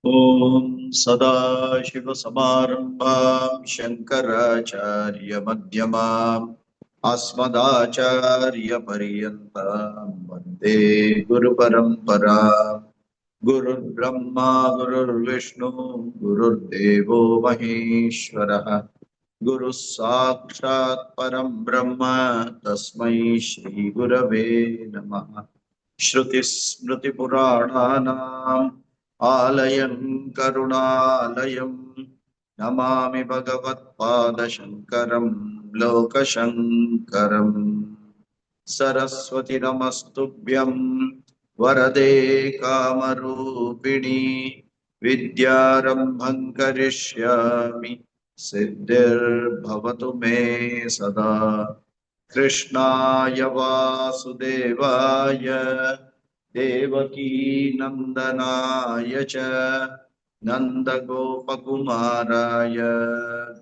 ॐ सदाशिवसमारम्भां शङ्कराचार्यमध्यमाम् अस्मदाचार्यपर्यन्तां वन्दे गुरुपरम्पराम्। गुरुर्ब्रह्मा गुरुर्विष्णु गुरुर्देवो महेश्वरः गुरुः साक्षात् परं ब्रह्म तस्मै श्रीगुरवे नमः। श्रुतिस्मृतिपुराणानाम् आलयं करुणालयं नमामि भगवत्पादशङ्करं लोकशङ्करम्। सरस्वती नमस्तुभ्यं वरदे कामरूपिणी विद्यारम्भं करिष्यामि सिद्धिर्भवतु मे सदा। कृष्णाय वासुदेवाय देवकी नन्दनाय च नन्दगोपकुमाराय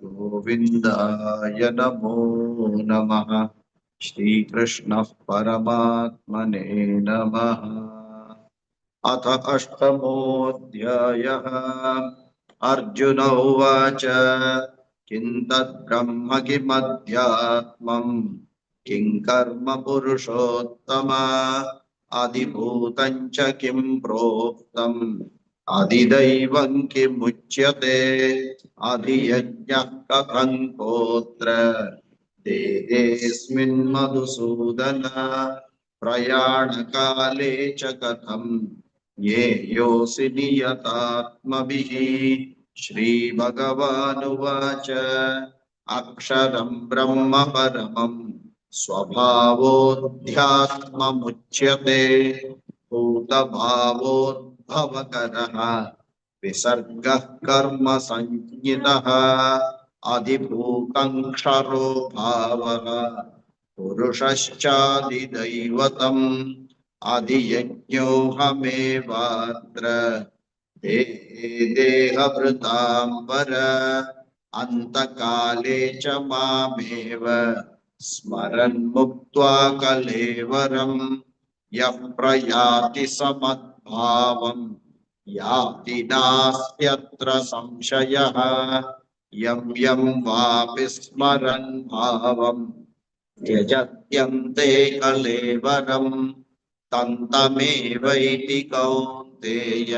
गोविन्दाय नमो नमः। श्रीकृष्णः परमात्मने नमः। अथ अष्टमोऽध्यायः। अर्जुन उवाच किं तद्ब्रह्म किमध्यात्मम् किं कर्म पुरुषोत्तम अधिभूतं च किं प्रोक्तम् अधिदैवं किमुच्यते अधियज्ञः कथं कोत्र देहेऽस्मिन् मधुसूदन प्रयाणकाले च कथं येयोऽसि नियतात्मभिः। श्रीभगवानुवाच अक्षरं ब्रह्म परमं स्वभावोऽध्यात्ममुच्यते भूतभावोद्भवकरः विसर्गः कर्म संज्ञितः अधिभूतं क्षरो भावः पुरुषश्चादिदैवतम् अधियज्ञोऽहमेवात्र देहे देहभृतां वर अन्तकाले च मामेव स्मरन् मुक्त्वा कलेवरम् यः प्रयाति समद्भावम् याति नास्त्यत्र संशयः यं यं वापि स्मरन् भावम् त्यजत्यन्ते कलेवरम् तन्तमेवैति कौन्तेय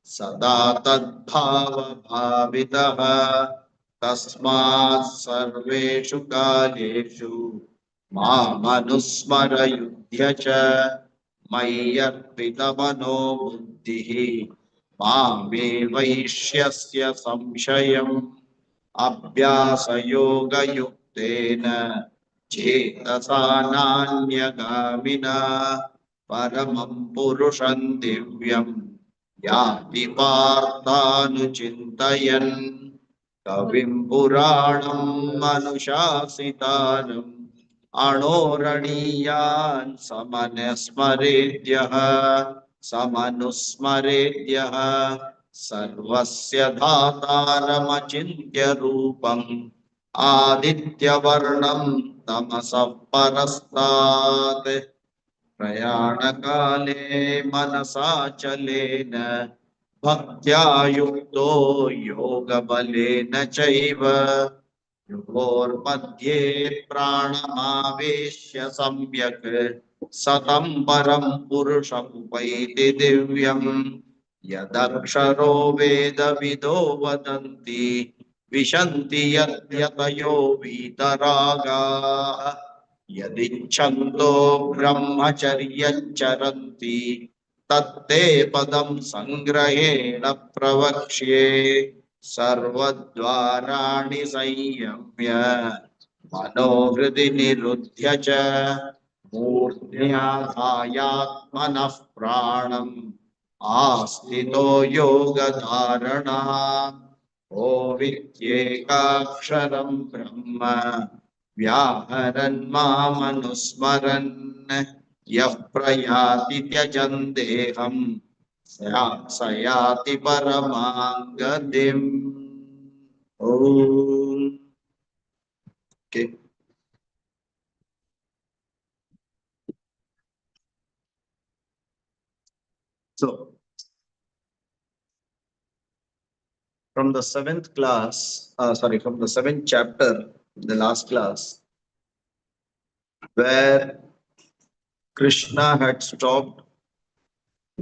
सदा तद्भावभावितः। तस्मात् सर्वेषु कालेषु मामनुस्मरयुध्य च मय्यर्पितमनो बुद्धिः मामे वैष्यस्य संशयम् अभ्यासयोगयुक्तेन चेतसा नान्यगामिना परमं पुरुषं दिव्यं याति पार्थानुचिन्तयन्। कविं पुराणम् अनुशासितारम् अणोरणीयान् समनुस्मरेद्यः सर्वस्य धातारमचिन्त्य रूपम् आदित्यवर्णं तमसः परस्तात् प्रयाणकाले मनसाचलेन भक्त्या युक्तो योगबलेन चैव योर्मध्ये प्राणमावेश्य सम्यक् सतं परं पुरुषमुपैति दिव्यम् यदक्षरो वेदविदो वदन्ति विशन्ति यद्यतयो वीतरागाः यदिच्छन्तो ब्रह्मचर्यं चरन्ति तत्ते पदं संग्रहेण प्रवक्ष्ये। सर्वद्वाराणि संयम्य मनोहृदि निरुध्य च मूर्ध्याधायात्मनः प्राणम् आस्थितो योगधारणा ओमित्येकाक्षरं ब्रह्म व्याहरन् मामनुस्मरन् यः प्रयाति त्यजन् देहम् स याति परमां गतिम्। Okay. So from the seventh class, from the seventh chapter, the last class, where Krishna had stopped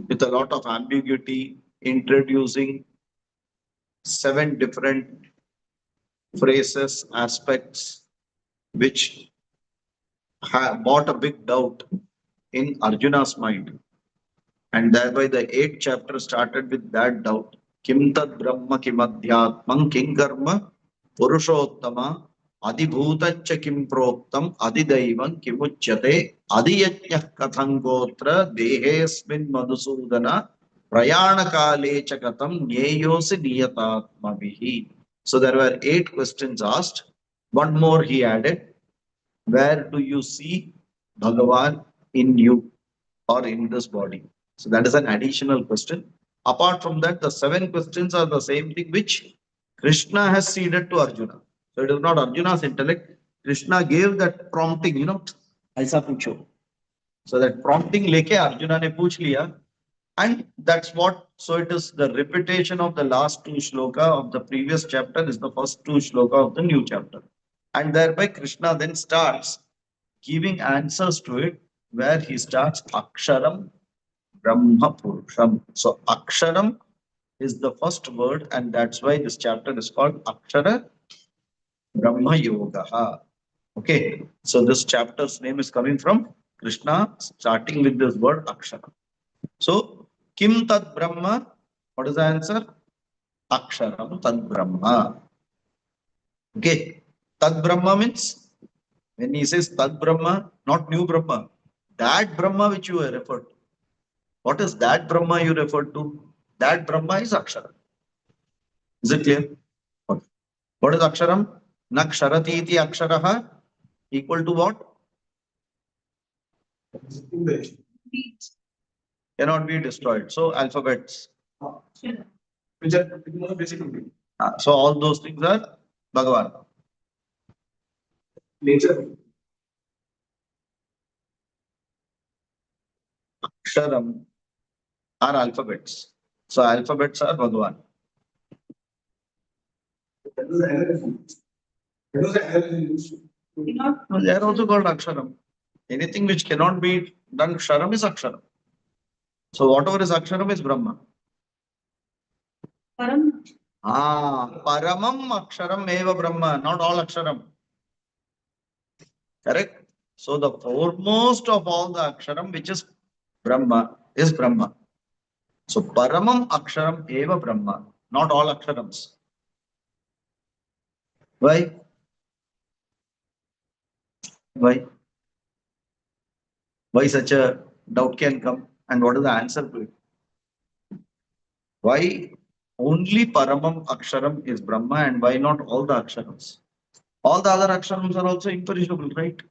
with a lot of ambiguity, introducing 7 different phrases, aspects, which brought a big doubt in Arjuna's mind. And thereby the 8th chapter started with that doubt. Kim tad brahma kim adhyatmam kim karma purushottama adibhutaccha kim proktam adidaivam kimuchyate adiyajnah katham gotra dehesmin madhusudana prayana kale cha katham nyeyosi niyatatmavihi. So there were 8 questions asked. One more he added. Where do you see Bhagavan in you or in this body? So that is an additional question. Apart from that, the 7 questions are the same thing which Krishna has ceded to Arjuna. So it is not Arjuna's intellect. Krishna gave that prompting, aisa pucho. So that prompting leke Arjuna ne pooch liya. And that's what, so it is the repetition of the last 2 shloka of the previous chapter is the first 2 shloka of the new chapter. And thereby Krishna then starts giving answers to it, where he starts Aksharam Brahma Purusham. So Aksharam is the first word, and that's why this chapter is called Akshara Brahma Yoga. Okay, so this chapter's name is coming from Krishna, starting with this word Akshara. So Kim Tad Brahma, what is the answer? Aksharam Tad Brahma. Okay, Tad Brahma means, when he says Tad Brahma, not new Brahma, that Brahma which you referred to. What is that Brahma you referred to? That Brahma is Akshara. Is it clear? Okay. What is Aksharam? Naksharati iti Aksharaha equal to what? Cannot be destroyed. So alphabets. So all those things are Bhagavan. Nature. Aksharam are alphabets. So alphabets are Bhagavan. They are also called Aksharam. Anything which cannot be done Ksharam is Aksharam. So whatever is Aksharam is Brahma. Param. Paramam Aksharam eva Brahma, not all Aksharam. Correct? So the foremost of all the Aksharam, which is Brahma, is Brahma. So Paramam Aksharam eva Brahma, not all Aksharams. Why? Why? Why such a doubt can come? And what is the answer to it? Why only Paramam Aksharam is Brahma, and why not all the Aksharams? All the other Aksharams are also imperishable, right?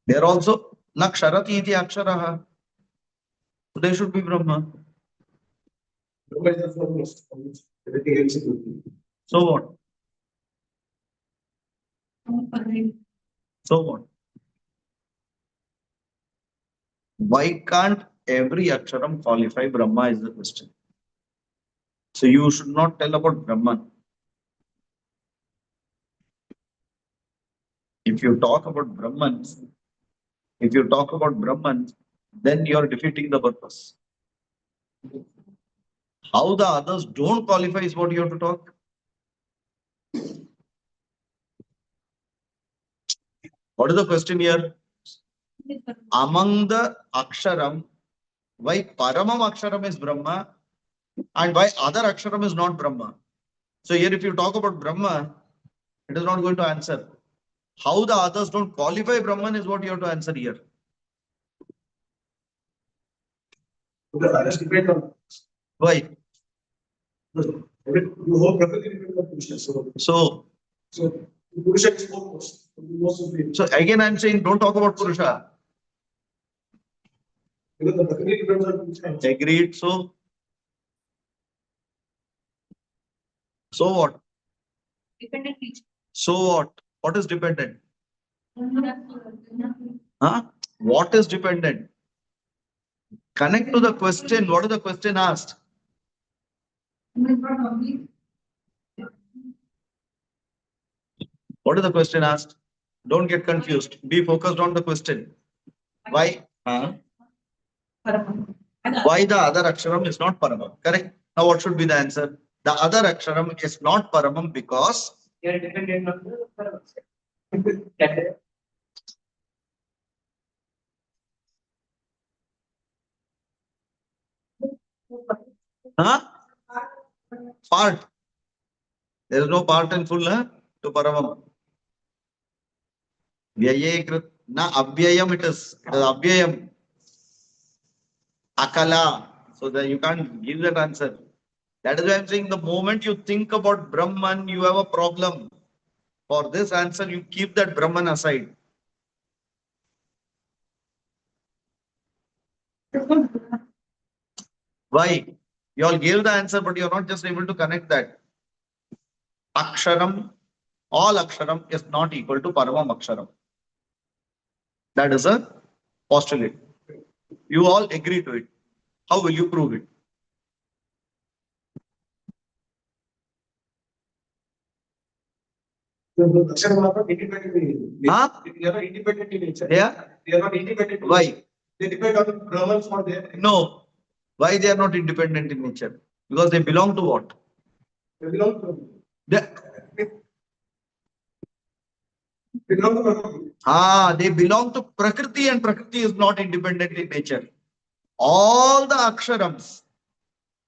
They are also Naksharati iti Aksharaha. So they should be Brahma. So what? So what? Why can't every Aksharam qualify Brahma is the question. So you should not tell about Brahman. If you talk about Brahman, then you are defeating the purpose. How the others don't qualify is what you have to talk. What is the question here? Among the Aksharam, why Paramam Aksharam is Brahma and why other Aksharam is not Brahma? So here if you talk about Brahma, it is not going to answer. How the others don't qualify Brahman is what you have to answer here. Why? So again I'm saying don't talk about Purusha. Agreed. So what? Dependent. So what? What is dependent? Huh? What is dependent? Connect to the question. What is the question asked? What is the question asked? Don't get confused. Be focused on the question. Why? Why the other aksharam is not paramam? Correct. Now what should be the answer? The other aksharam is not paramam because they are dependent on the paramam. Huh? Part. There is no part and full to paramam. Vyaye krit. Na abhyayam it is. It is abhyayam. Akala. So that you can't give that answer. That is why I'm saying the moment you think about Brahman, you have a problem. For this answer, you keep that Brahman aside. Why? You all gave the answer, but you're not just able to connect that. Aksharam, all Aksharam is not equal to Paramam Aksharam. That is a postulate. You all agree to it. How will you prove it? Huh? They are not independent in nature. Yeah? They are not independent. Why? They depend on Brahmans for their. No. Why they are not independent in nature? Because they belong to what? They belong to. They belong to Prakriti. They belong to Prakriti, and Prakriti is not independent in nature. All the aksharams,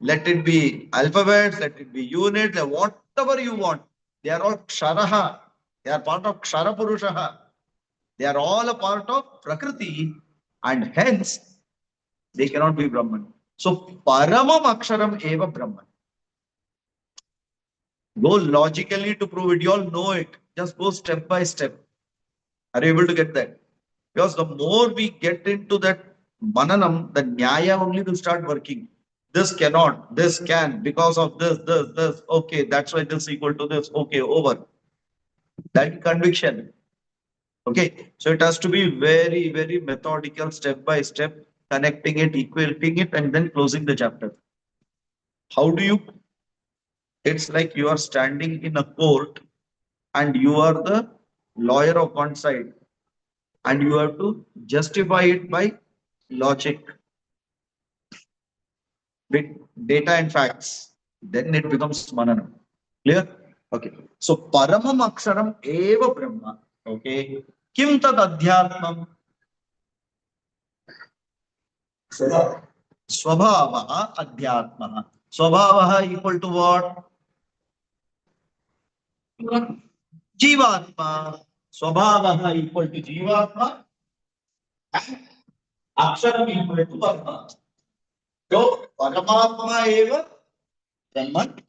let it be alphabets, let it be units, whatever you want, they are all ksharaha. They are part of kshara purushaha. They are all a part of Prakriti, and hence they cannot be Brahman. So Paramam Aksharam eva Brahman. Go logically to prove it. You all know it. Just go step by step. Are you able to get that? Because the more we get into that mananam, the nyaya only will start working. This cannot, this can, because of this. Okay, that's why this equal to this. Okay, over. That conviction. Okay, so it has to be very, very methodical, step by step, connecting it, equating it, and then closing the chapter. How do you? It's like you are standing in a court and you are the lawyer of one side, and you have to justify it by logic, with data and facts. Then it becomes mananam. Clear? Okay. So paramam aksharam eva brahma. Okay. Kim tad adhyatmam? Swabhavaha adhyatmaha. Swabhavaha equal to what? Jivatma. Swabhavaha equal to Jivatma. Aksharam equal to Brahma. So Paramatma eva Brahman.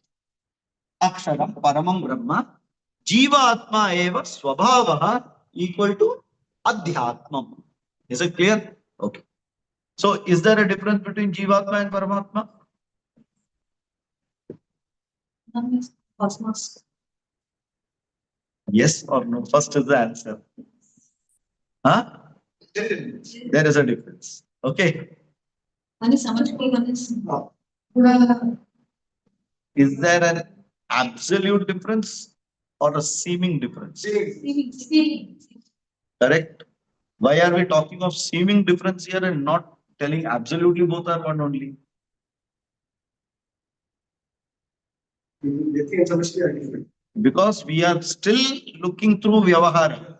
Aksharam Paramam Brahma. Jivatma eva Swabhavaha equal to Adhyatmam. Is it clear? Okay. So is there a difference between Jivatma and Paramatma? Cosmos. Yes or no? First is the answer. Huh? There is a difference. Okay. Is there an absolute difference or a seeming difference? Seeming. Correct. Why are we talking of seeming difference here and not telling absolutely both are one only? Because we are still looking through Vyavahara.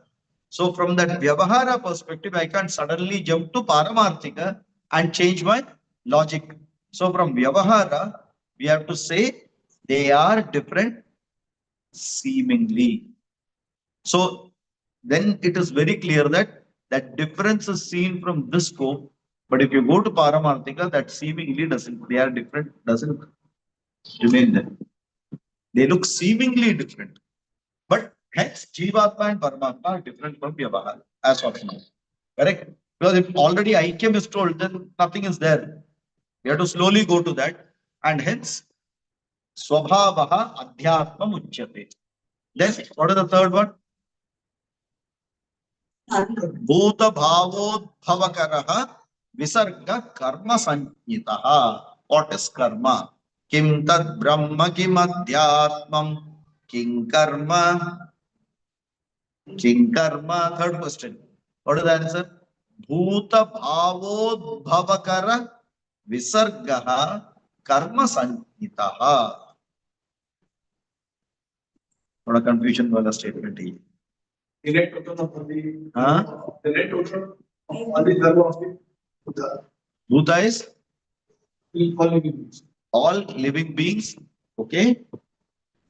So from that Vyavahara perspective, I can't suddenly jump to Paramarthika and change my logic. So from Vyavahara, we have to say they are different seemingly. So then it is very clear that that difference is seen from this scope. But if you go to Paramarthika, that seemingly doesn't, they are different, doesn't remain there. They look seemingly different. But hence, Jivatma and Paramatma are different from Vyavahara as of now. Correct? Because if already Aikyam is told, then nothing is there. We have to slowly go to that. And hence, Swabhavaha Adhyatma Uchyate. Then, what is the third one? Bhuta Bhavodbhavakaraha Visarga Karma Sanjitaha. What is karma? Kim tad Brahma kim Adhyatmam Kim karma King karma. Third question. What is the answer? Bhuta bhavodbhavakara visargaha karma sanhitaha. थोड़ा confusion वाला statement ही. हाँ? Bhuta is all living beings. Okay.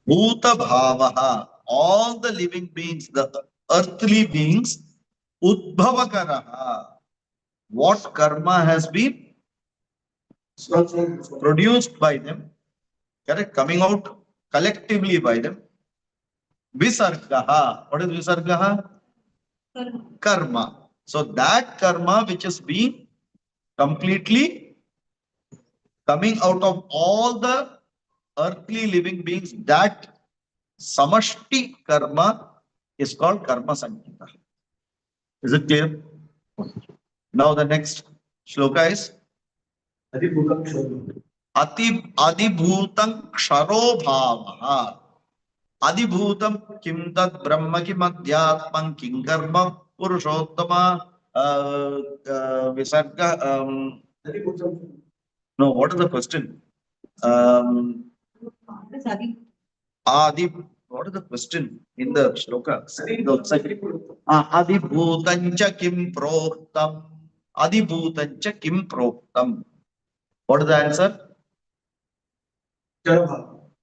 Bhuta bhavaha, all the living beings, the earthly beings. Udbhavakaraha, what karma has been produced by them, correct, coming out collectively by them. Visargaha, what is visargaha? Karma. So that karma which is being completely coming out of all the earthly living beings, that samashti karma is called karma sankita. Is it clear? Now the next shloka is Adibhutam ksharo bhavaha. Adibhutam kim tat brahma kim adhyatman kim karma purushottama visarga. No, what is the question? Adi, what is the question in the shloka? Adibhutancha kim proktam. Adibhutancha kim proktam. What is the answer?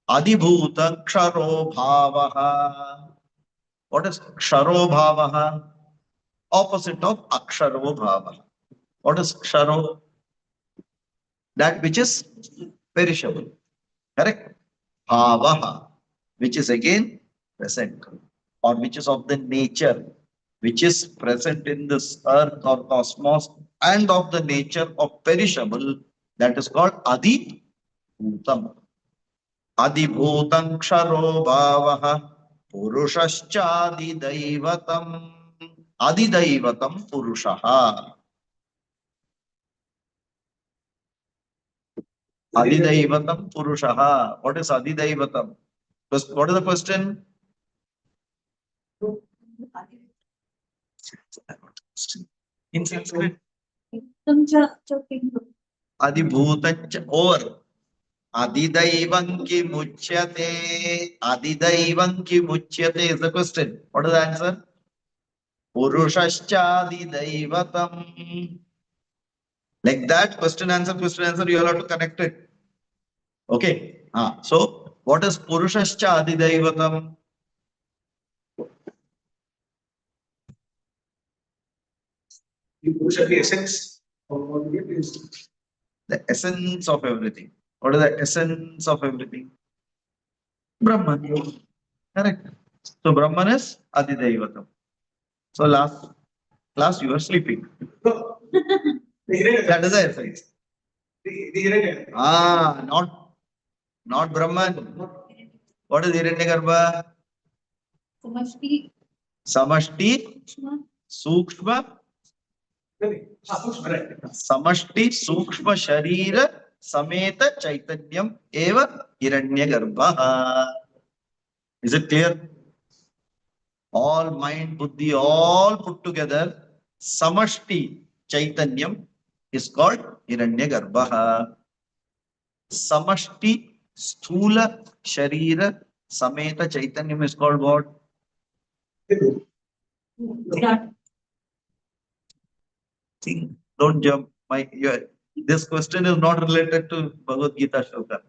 Adibhuta ksharo bhavaha. What is ksharo bhavaha? Opposite of aksharo bhavaha. What is ksharo? That which is perishable. Correct? Bhavaha, which is again present, or which is of the nature, which is present in this earth or cosmos, and of the nature of perishable, that is called Adi Bhutam. Adibhutam ksharo bhavaha purushashchadidaivatam. Adidaivatam purushaha. Adidaivatam purushaha. What is Adidaivatam? What is the question? In Sanskrit. Adibhutancha, over. Adidaivam ki muchyate. Adidaivam ki muchyate is the question. What is the answer? Purushashchadidaivatam. Like that, question, answer, you will have to connect it. Okay. So, what is Purushashchadidaivatam? The essence of the essence of everything. What is the essence of everything? Brahman. Correct. So Brahman is Adidaivatam. So last class you were sleeping. That is the essence. Not Brahman. What is Hiranyagarbha? Samashti Sukshma. Samashti Sukshma Sharira Sameta Chaitanyam Eva Hiranyagarbha. Is it clear? All mind, buddhi, all put together, Samashti Chaitanyam is called Hiranyagarbha. Samashti Sthula Sharira Sameta Chaitanyam is called what? Don't jump. This question is not related to Bhagavad Gita shloka.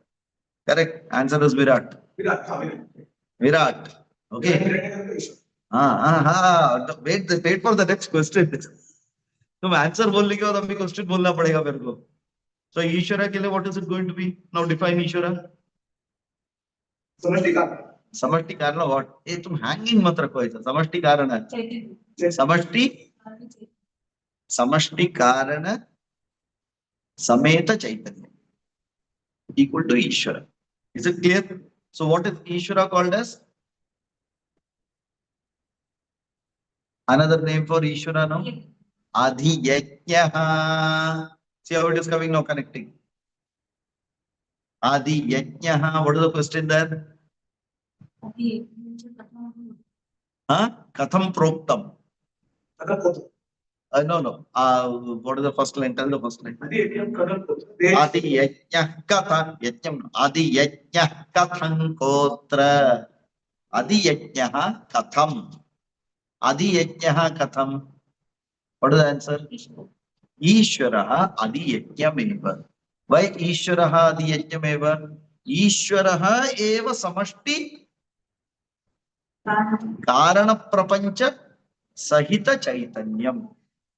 Correct. Answer is Virat. Virat. Okay. Wait for the next question. तुम answer बोलने के बाद अभी question बोलना पड़ेगा मेरे को. So ईश्वरा के लिए what is it going to be? Now define ईश्वरा. समष्टि कारण what? ये तुम hanging मत रखो ऐसा. समष्टि कारण है. समष्टि कारण समेत चैतन्य equal to ईश्वरा. Is it clear? So what is ईश्वरा called as? Another name for ईश्वरा, no? Adhiyajnaha. See how it is coming now, connecting. Adhiyajnaha. What is the question there? Katham proktam. No, no. What is the first line? Tell the first line. Adi yajna katha yajnam. Adi yajna katham kotra. Adi yajna katham. Adi yajna katham. What is the answer? Ishvaraha adi yajnameva. Why Ishvaraha adi yajnameva? Ishvaraha eva samashti karana prapancha sahita chaitanyam.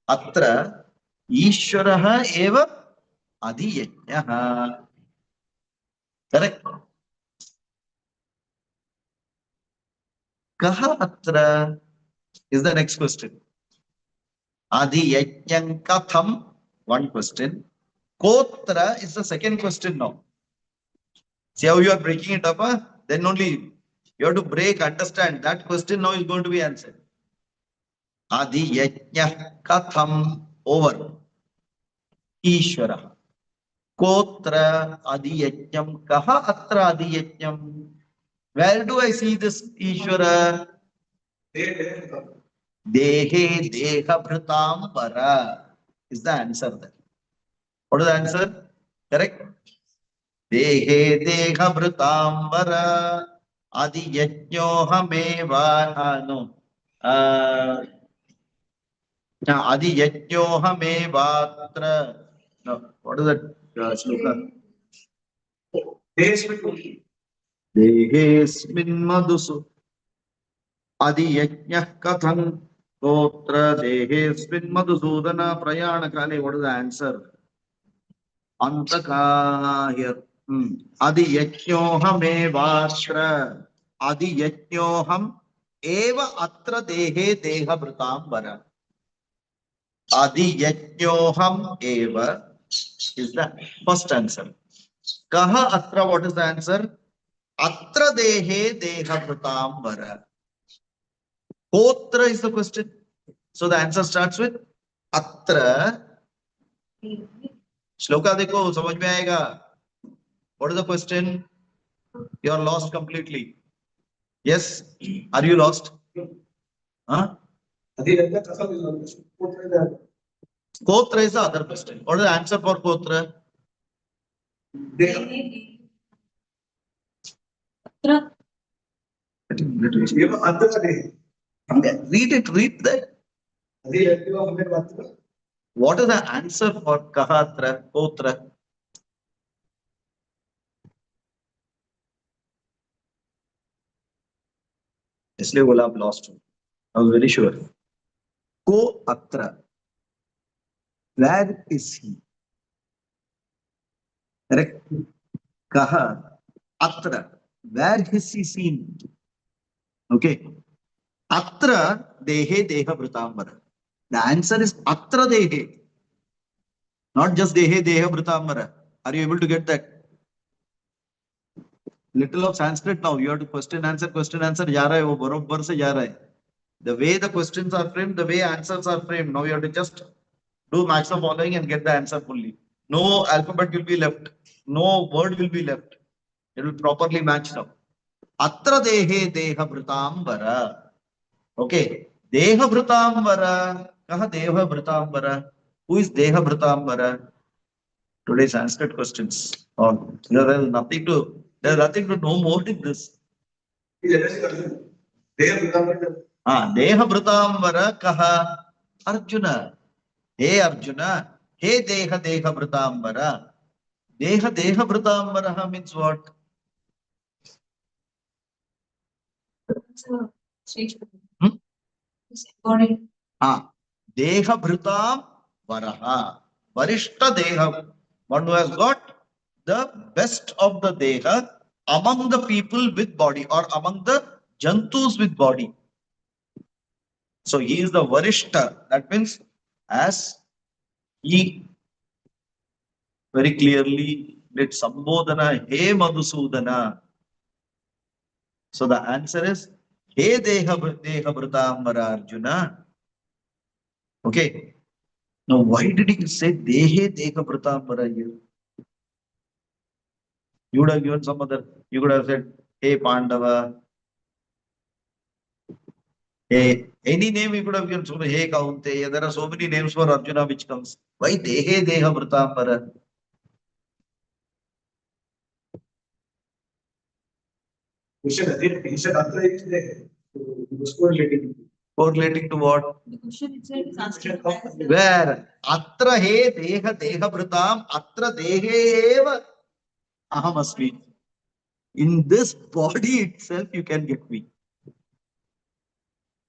Atra Ishvaraha eva adiyajnaha. Correct. Kaha atra is the next question. Adiyajnam katham, one question. Kotra is the second question now. See how you are breaking it up? Huh? Then only you have to break, understand. That question now is going to be answered. Adiyajna katham over. Ishvara. Kotra adiyajnam kaha atra adiyajnam. Where do I see this Ishvara? Dehe deha bhritam para is the answer there. What is the answer? Correct? Dehe deha bhritam para adi yajnohameva no. Adi yajnohamevatra. No, what is that shloka? Dehesmin madhusu adi yajnah katham kotra dehesmin madhusudana prayana kale. What is the answer? Antaka here. Adi yajnohamevatra. Adi yajnoham eva atra dehe deha bhritambara. Adi yajnoham eva is the first answer. Kaha atra, what is the answer? Atra dehe deha bhritambara. Kotra is the question. So the answer starts with atra. Shloka dekho, samajh mein aayega. What is the question? You are lost completely. Yes? Are you lost? Huh? Kotra is the other question. What is the answer for Kotra? Read it, read that. What is the answer for Kahatra, Kotra? इसलिए बोला आप lost. I was very sure. Ko atra. Where is he? Correct. Kaha atra. Where is he seen? Okay. Atra dehe deha bhritambara. The answer is atra dehe. Not just dehe deha bhritambara. Are you able to get that? Little of Sanskrit now. You have to question answer जा रहा है वो बरोबर से जा रहा है. The way the questions are framed, the way answers are framed. Now you have to just do match the following and get the answer fully. No alphabet will be left. No word will be left. It will properly match now. Atra dehe deha bhritambara. Okay. Deha bhritambara. Kaha deha bhritambara. Who is deha bhritambara? Today's Sanskrit questions. Oh, there is nothing to know more in this. Deha bhritambara kaha Arjuna. Hey Arjuna. Hey deha deha bhritambara. Deha deha bhritambara means what? Deha bhritam varaha. Varishta deha. One who has got the best of the deha among the people with body or among the jantus with body. So he is the varishta. That means as he very clearly did sambodhana, he madhusudana. So the answer is he deha bhritambara Arjuna. Okay. Now why did he say dehe deha bhritambara here? You would have given some other, you could have said, hey Pandava. Hey, any name you could have given. So, hey, Kaunteya. There are so many names for Arjuna which comes. Why Dehe Deha Vritambara? He said, Atra is there. He was correlating. Correlating to what? The question itself is asking where? Atra he Deha Deha Vritam. Atra Dehe Eva Aham Asmi. In this body itself, you can get me.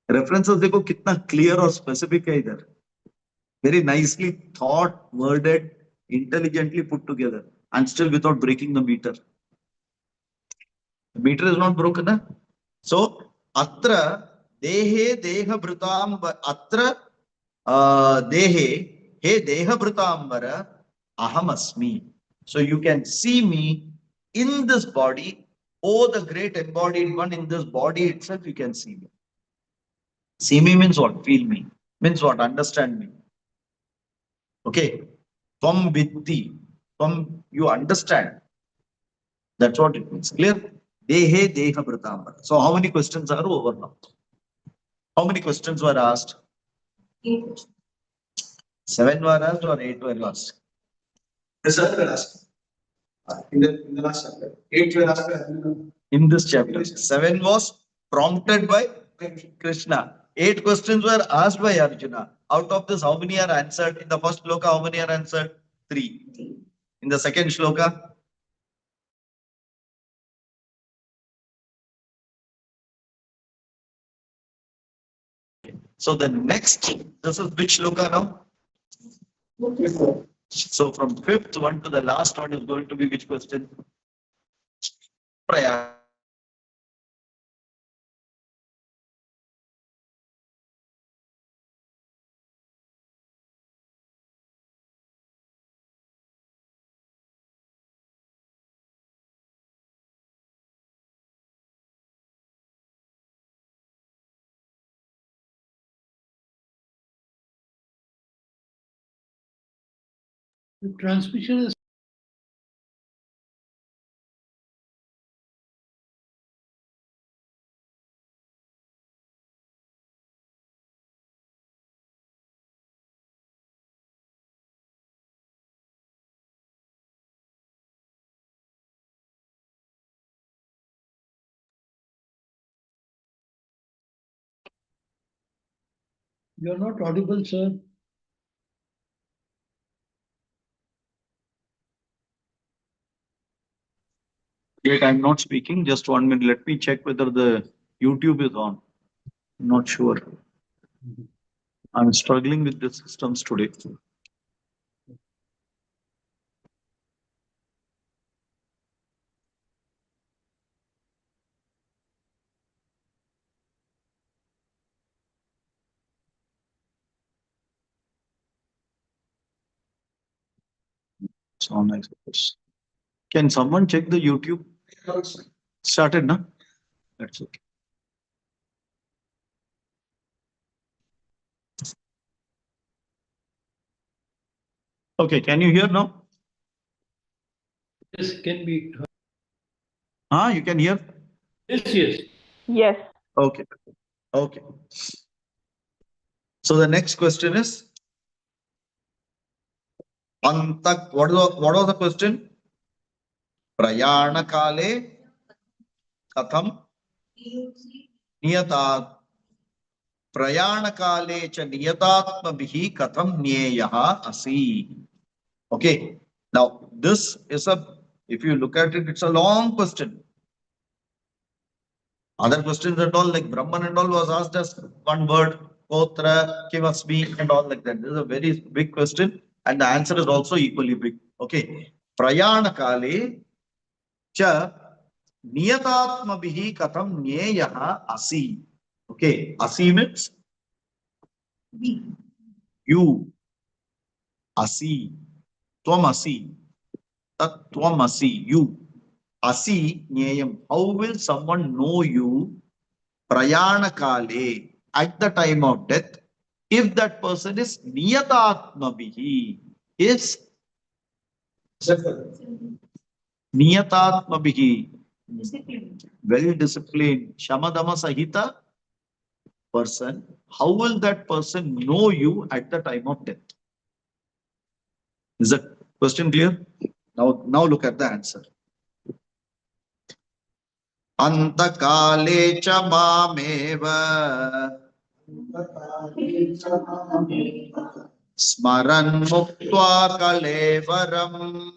References देखो कितना clear और specific है इधर. Very nicely thought, worded, intelligently put together, and still without breaking the meter. The meter is not broken, huh? So, atra dehe deha bhritam atra dehe he deha bhritambara aham asmi. So you can see me in this body. Oh, the great embodied one in this body itself, you can see me. See me means what? Feel me. Means what? Understand me. Okay. Tvam vitti. Tvam, you understand. That's what it means. Clear? Dehe deha bhritambara. So how many questions are over now? How many questions were asked? 8. 7 were asked or 8 were asked? The 7 were asked. In the last chapter. 8 were asked. In this chapter. 7 was prompted by Krishna. 8 questions were asked by Arjuna. Out of this, how many are answered? In the first shloka, how many are answered? 3. In the second shloka? So the next, this is which shloka now? So from 5th one to the last one is going to be which question? Praya. The transmission is you are not audible, sir. Wait, I'm not speaking. Just 1 minute. Let me check whether the YouTube is on. I'm not sure. I'm struggling with the systems today. It's on, I suppose. Can someone check the YouTube? Started, na? That's okay. Okay, can you hear now? This can be. You can hear? Yes. Yes. Okay. Okay. So the next question is Antak. What was the question? Prayana kale katham niyatat. Prayana kale cha niyatatma bihi katham nyeyaha asi. Okay. Now this is if you look at it, it's a long question. Other questions and all like Brahman and all was asked as one word, Kotra, Kivasmi and all like that. This is a very big question and the answer is also equally big. Okay. Prayana kale cha niyatatma bihi katham nyeyaha asi. Okay. Asi means you. Asi. Tvam asi. Tat tvam asi. You. Asi nyayam. How will someone know you? Prayana kale, at the time of death, if that person is niyatatma bihi, is niyatatma bihi, well disciplined, shamadama sahita, person, how will that person know you at the time of death? Is that question clear? Now look at the answer. Antakale cha mameva smaran muktva kalevaram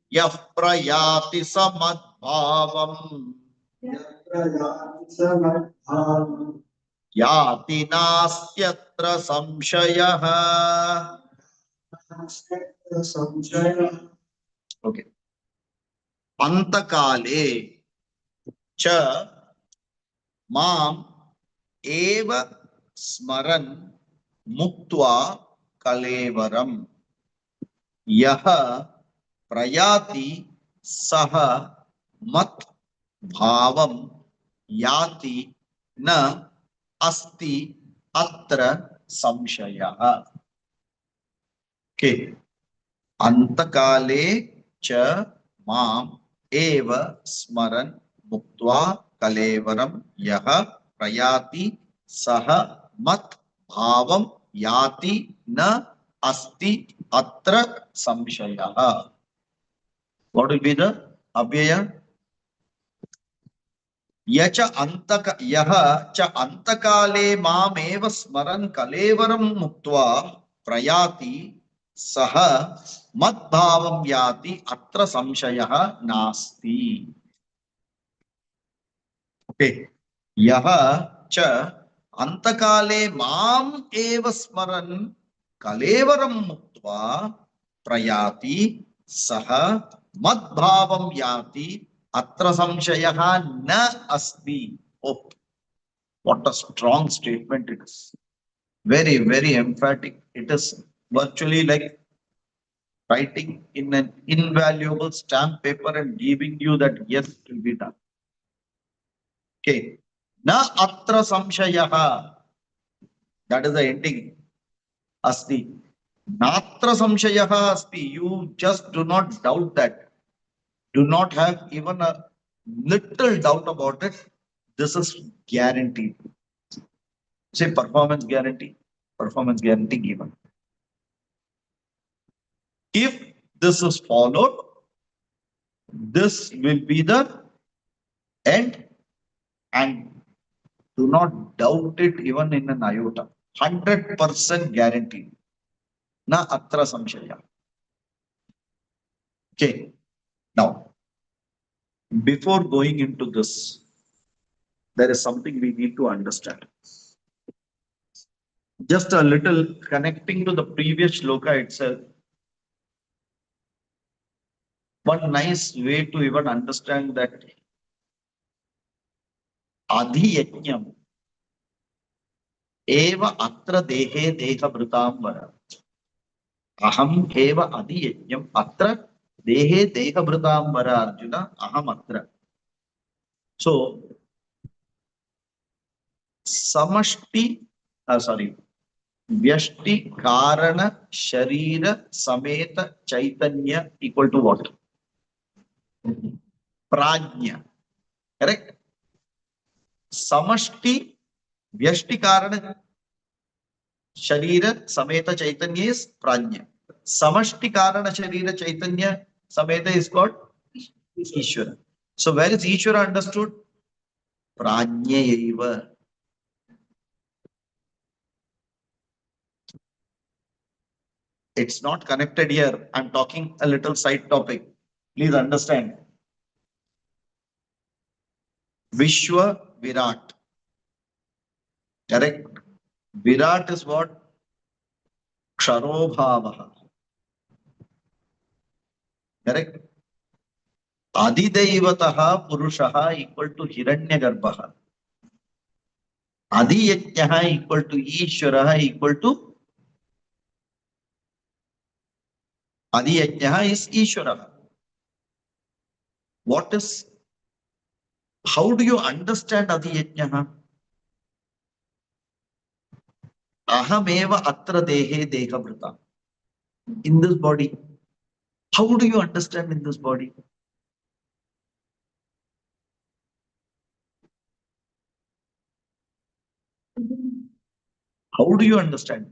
yah prayati samadbhavam yati nastyatra samshayah. Okay. Antakale cha mam eva smaran muktva kalevaram yah prayati saha mat bhavam yati na asti atra samshayah. Okay. Antakale cha mam eva smaran muktva kalevaram yah prayati saha mat bhavam yati na asti atra samshayah. What will be the abhyaya? Yacha antakale mameva smaran kalevaram muktva prayati saha madbhavam yati atra samshayah nasti. Okay. Yaha cha antakale mam eva smaran kalevaram muktva prayati saha madbhavam yati atra samshayah na asti. Oh, what a strong statement it is. Very, very emphatic. It is virtually like writing in an invaluable stamp paper and giving you that yes, it will be done. Okay. Na atra samshayah. That is the ending. Asti. Natra samshayah asti. You just do not doubt that. Do not have even a little doubt about it. This is guaranteed. Say performance guarantee. Performance guarantee given. If this is followed, this will be the end, and do not doubt it even in an iota. 100% guaranteed. Na atra samshaya. Okay. Now, before going into this, there is something we need to understand. Just a little connecting to the previous shloka itself. One nice way to even understand that adhiyajnam eva atra dehe deha bhritambara. Aham eva adhiyajnam atra dehe deha bhritambara Arjuna aham atra. So, samashti, vyashti karana sharira sameta chaitanya equal to what? Prajna. Correct? Samashti vyashti karana sharira sameta chaitanya is prajna. Samashti karana sharira chaitanya sameta is called Ishvara. So where is Ishvara understood? Prajna eva. It's not connected here. I'm talking a little side topic. Please understand. Vishwa Virat. Correct? Virat is what? Ksharobhavaha. Correct? Adidevataha Purushaha equal to Hiranyagarbhaha. Adiyajnaha equal to Ishvaraha equal to Adiyajnaha is Ishvaraha. What is, how do you understand Adiyajnaha? Ahameva atra dehe dehavrita. In this body. How do you understand in this body? How do you understand?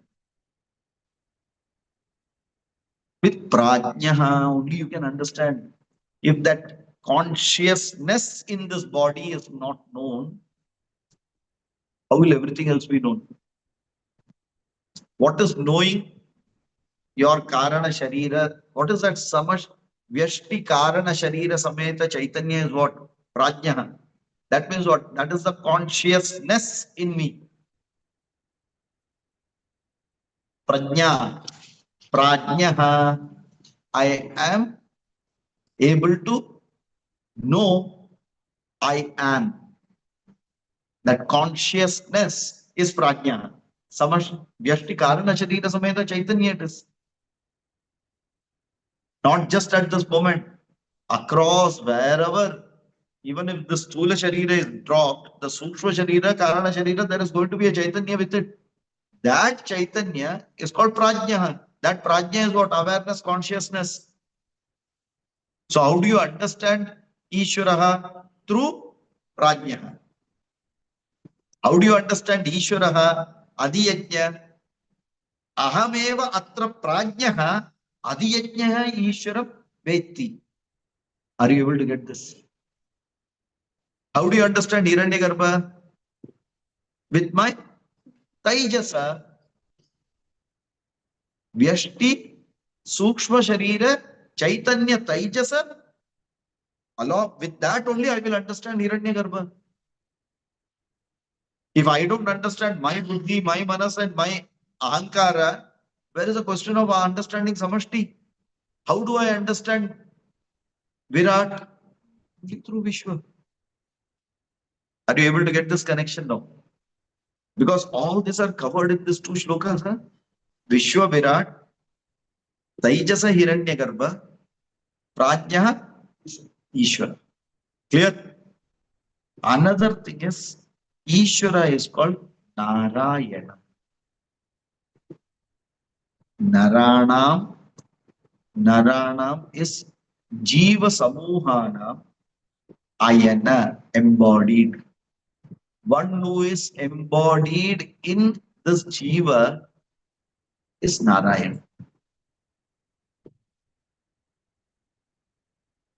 With prajnaha only you can understand. If that consciousness in this body is not known, how will everything else be known? What is knowing your karana sharira? What is that samash vyashti karana sharira sameta chaitanya is what? Prajnaha. That means what? That is the consciousness in me. Prajna. Prajnaha. I am able to know I am. That consciousness is prajna. Samash vyashti karana sharira sameta chaitanya it is. Not just at this moment, across wherever, even if the stula sharira is dropped, the sukshma sharira, karana sharira, there is going to be a chaitanya with it. That chaitanya is called prajna. That prajna is what? Awareness, consciousness. So how do you understand Ishwaraha? Through prajna. How do you understand Ishwaraha? Adiyajna. Ahameva atra prajna adiyajna Ishwara vetti. Are you able to get this? How do you understand Hiranyagarbha? With my Taijasa, Vyashti, Sukshma Sharira, Chaitanya Taijasa. Along with that only I will understand Hiranyagarbha. If I don't understand my buddhi, my manas and my ahankara, where is the question of understanding Samashti? How do I understand Virat? Only through Vishwa. Are you able to get this connection now? Because all these are covered in these two shlokas. Huh? Vishwa Virat, Taijasa Hiranyagarbha, Prajna Ishvara. Clear? Another thing is, Ishvara is called Narayana. Naranam, Naranam is Jiva Samuhana, Ayana, embodied. One who is embodied in this Jiva is Narayana.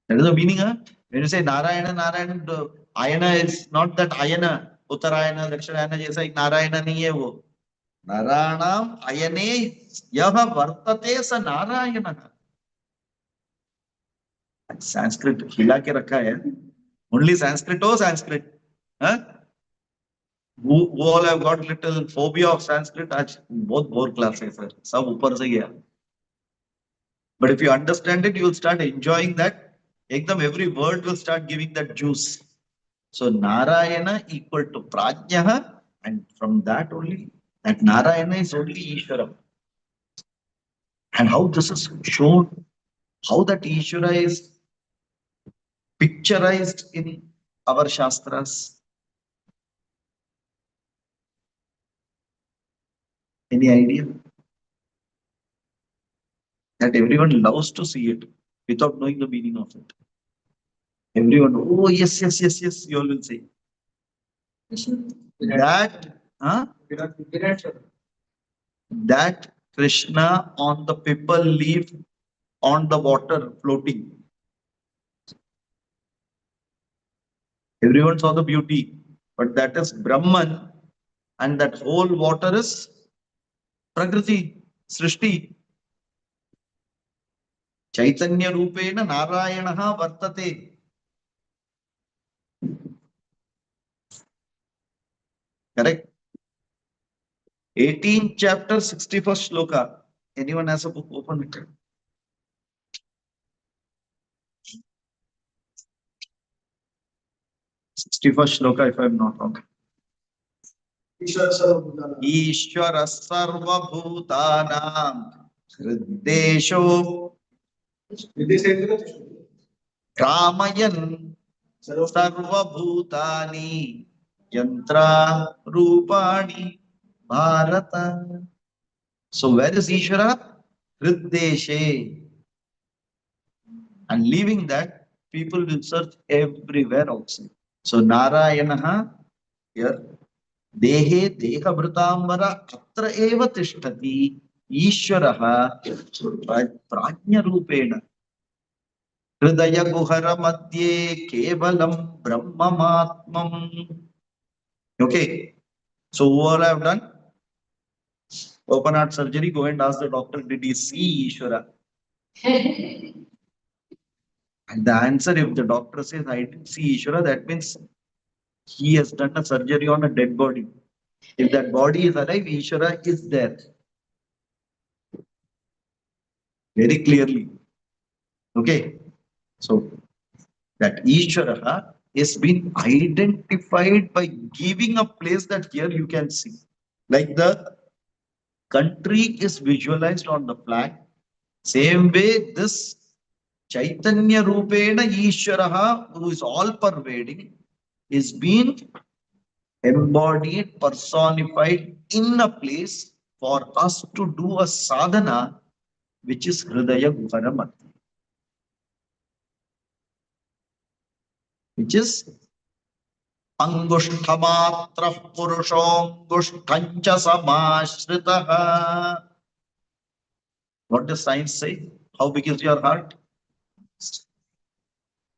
That is the meaning. Huh? When you say Narayana, Narayana, Ayana is not that Ayana, Uttarayana, Dakshinayana, जैसा एक नारायण नहीं है वो. Naranam Ayane Yaha Vartate Sa Narayana. Sanskrit हिला के रखा है. Only Sanskrit or Sanskrit. Huh? Who all have got little phobia of Sanskrit? आज बहुत बोर classes है. सब ऊपर से गया. But if you understand it, you will start enjoying that. Ekdam every word will start giving that juice. So Narayana equal to Prajnaha, and from that only, that Narayana is only Ishvara. And how this is shown, how that Ishvara is picturized in our Shastras. Any idea? That everyone loves to see it without knowing the meaning of it. Everyone, oh yes, yes, yes, yes, you all will say. That, huh? That Krishna on the pipal leaf on the water floating. Everyone saw the beauty, but that is Brahman, and that whole water is Prakriti, Srishti. Chaitanya Rupena Narayanaha Vartate. Correct? 18th chapter, 61st shloka. Anyone has a book open? 61st shloka, if I am not wrong. Ishvara sarva bhutanam hriddesho ramayan sarva bhutani yantra rupani bharata. So where is Ishvara? Hriddeshe. And leaving that, people will search everywhere outside. So Narayana here, Dehe dehabhritambara atra eva tishtati Ishwaraha prajna rupena Hridaya guhara madhye kevalam brahmamatmam. Okay, so what I have done? Open heart surgery, go and ask the doctor, did he see Ishwara? And the answer, if the doctor says, I didn't see Ishwara, that means he has done a surgery on a dead body. If that body is alive, Ishwara is there. Very clearly. Okay. So that Ishwara is been identified by giving a place that here you can see. Like the country is visualized on the flag. Same way, this Chaitanya Rupena Ishwaraha, who is all pervading, is being embodied, personified in a place for us to do a sadhana, which is Hridaya Guhara Madhya, which is Angushtamatra Purushongushtancha Samashritaha. What does science say? How big is your heart?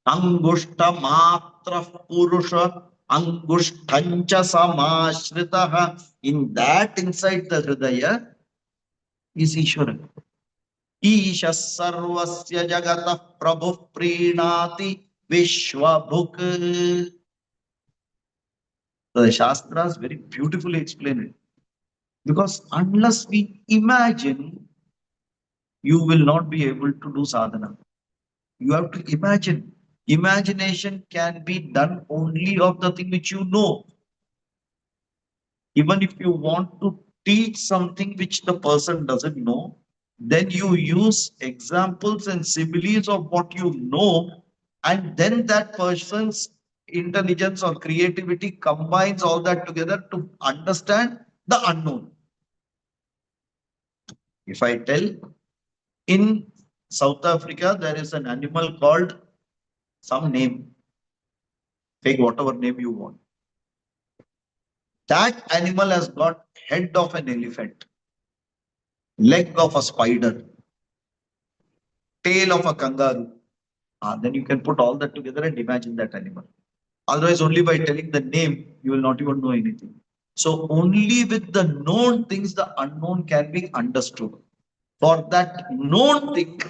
Angushtamatra Purusha Angushtancha Samashritaha. In that, inside the Hridaya, is Ishvara. Isha Sarvasya Jagata Prabhu Prinati Vishwabhuk. The Shastras very beautifully explain it. Because unless we imagine, you will not be able to do sadhana. You have to imagine. Imagination can be done only of the thing which you know. Even if you want to teach something which the person doesn't know, then you use examples and similes of what you know, and then that person's intelligence or creativity combines all that together to understand the unknown. If I tell in South Africa, there is an animal called some name, take whatever name you want. That animal has got head of an elephant, leg of a spider, tail of a kangaroo. Then you can put all that together and imagine that animal. Otherwise, only by telling the name, you will not even know anything. So only with the known things, the unknown can be understood. For that known thing,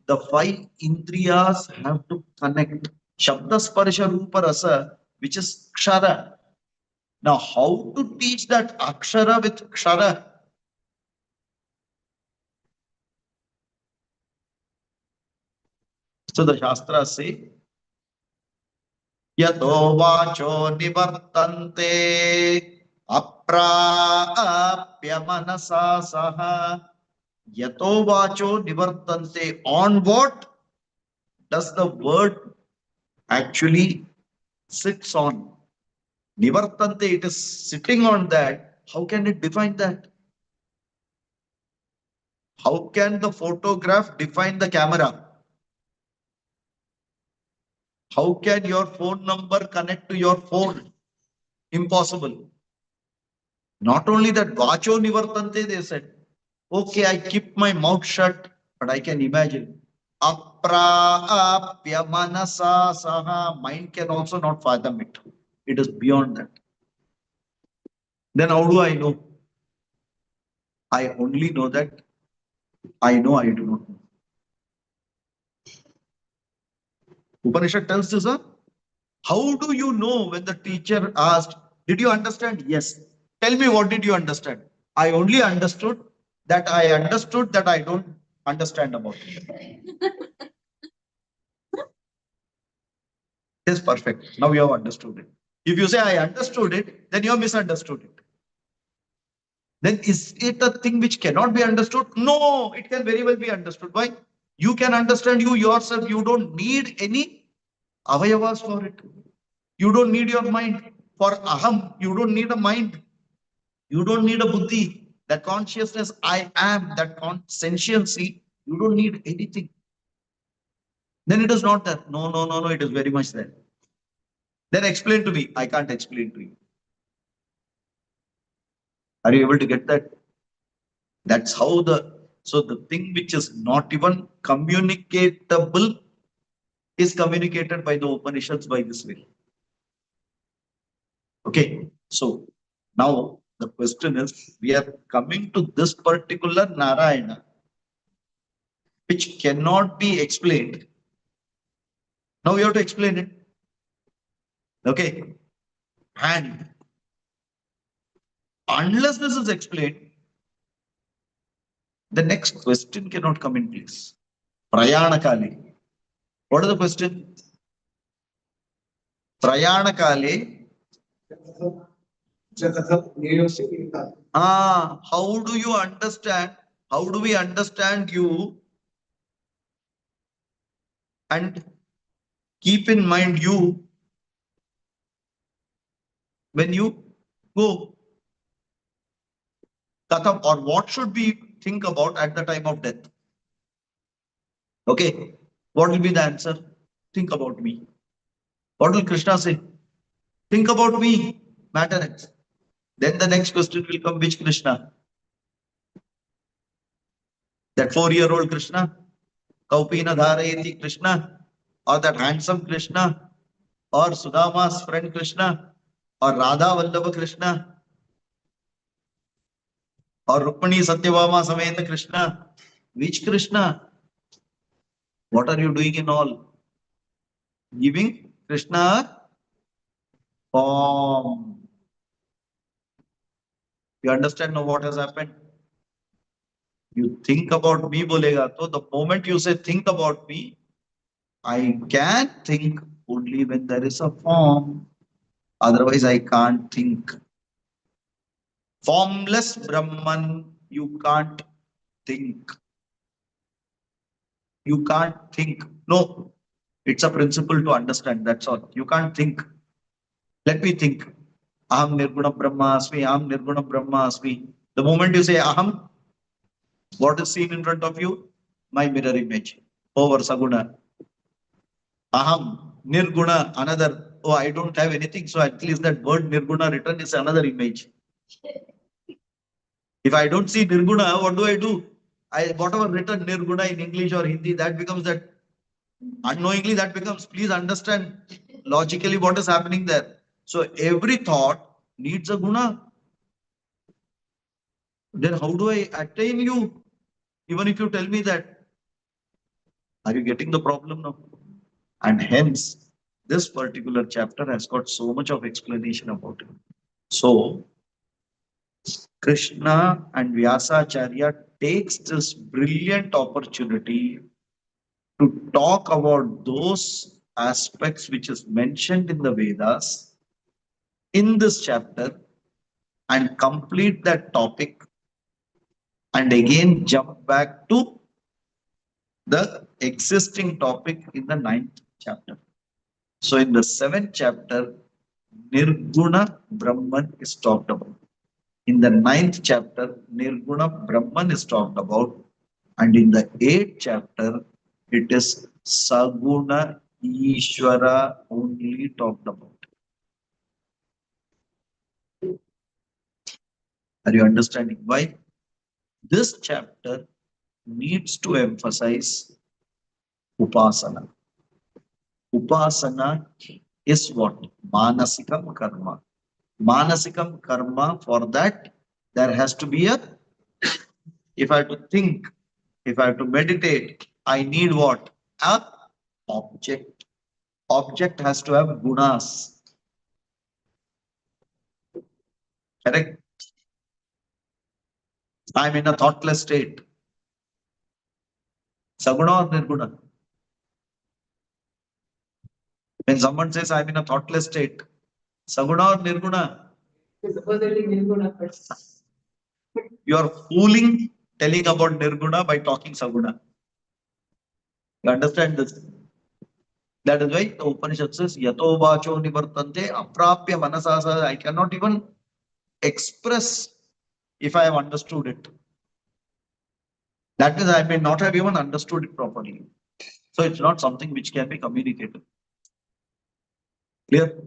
the five indriyas have to connect. Shabda Sparsha Rupa Rasa, which is Kshara. Now, how to teach that Akshara with Kshara? So the Shastras say, Yato vacho nivartante aprapya manasa saha. Yato vacho nivartante. On what does the word actually sits on? Nivartante, it is sitting on that. How can it define that? How can the photograph define the camera? How can your phone number connect to your phone? Impossible. Not only that, vacho nivartante, they said. Okay, I keep my mouth shut, but I can imagine. Aprapya manasa saha. Mind can also not fathom it. It is beyond that. Then how do I know? I only know that I know I do not know. Upanishad tells this, huh? How do you know when the teacher asked, did you understand? Yes. Tell me, what did you understand? I only understood that I don't understand about it. It is perfect. Now you have understood it. If you say I understood it, then you have misunderstood it. Then is it a thing which cannot be understood? No, it can very well be understood. Why? You can understand you yourself. You don't need any avayavas for it. You don't need your mind. For aham, you don't need a mind. You don't need a buddhi. That consciousness, I am, that sentiency, you don't need anything. Then it is not that. No, no, no, no, it is very much there. Then explain to me. I can't explain to you. Are you able to get that? That's how so the thing which is not even communicatable is communicated by the Upanishads by this way. Okay, so now the question is, we are coming to this particular Narayana, which cannot be explained. Now we have to explain it. Okay, and unless this is explained, the next question cannot come in place. Prayanakali. What is the question? Prayanakale. How do you understand? How do we understand you? And keep in mind you when you go. Katham, or what should we think about at the time of death? Okay, what will be the answer? Think about me. What will Krishna say? Think about me, matter X. Then the next question will come, which Krishna? That 4-year-old Krishna? Kaupina Dharayati Krishna? Or that handsome Krishna? Or Sudama's friend Krishna? Or Radha Vallabha Krishna? Or Rukmani Satyabhama Sameta Krishna? Which Krishna? What are you doing in all? Giving Krishna form. You understand now what has happened? You think about me, bolega. So the moment you say think about me, I can think only when there is a form. Otherwise, I can't think. Formless Brahman, you can't think. You can't think. No, it's a principle to understand. That's all. You can't think. Let me think. Aham Nirguna Brahma Asmi, Aham Nirguna Brahma Asmi. The moment you say Aham, what is seen in front of you? My mirror image. Over Saguna. Aham, Nirguna, another. Oh, I don't have anything. So at least that word Nirguna written is another image. If I don't see Nirguna, what do? Whatever written Nirguna in English or Hindi, that becomes that unknowingly that becomes, please understand logically what is happening there. So every thought needs a guna. Then how do I attain you? Even if you tell me that, are you getting the problem now? And hence, this particular chapter has got so much of explanation about it. So, Krishna and Vyasacharya takes this brilliant opportunity to talk about those aspects which is mentioned in the Vedas in this chapter and complete that topic and again jump back to the existing topic in the 9th chapter. So in the 7th chapter, Nirguna Brahman is talked about. In the 9th chapter, Nirguna Brahman is talked about. And in the 8th chapter, it is Saguna Ishvara only talked about. Are you understanding why? This chapter needs to emphasize Upasana. Upasana is what? Manasikam karma. Manasikam karma, for that, there has to be if I have to think, if I have to meditate, I need what? A object. Object has to have gunas. Correct? I'm in a thoughtless state. Saguna or nirguna? When someone says I'm in a thoughtless state, Saguna or nirguna? You are fooling telling about nirguna by talking saguna. You understand this? That is why the Upanishad says, Yato vacho nivartante aprapya manasasa. I cannot even express if I have understood it. That means I may not have even understood it properly. So it's not something which can be communicated. Clear?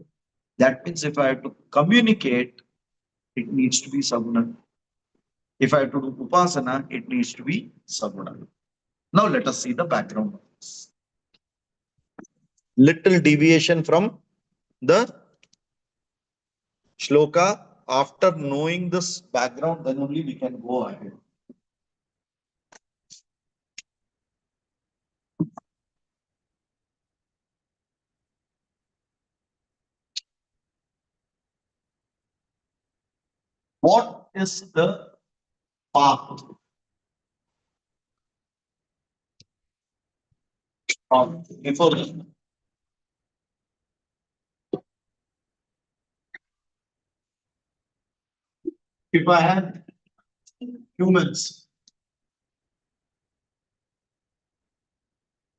That means if I have to communicate, it needs to be saguna. If I have to do upasana, it needs to be saguna. Now let us see the background of this. Little deviation from the shloka. After knowing this background, then only we can go ahead. What is the path of before this? If I have humans,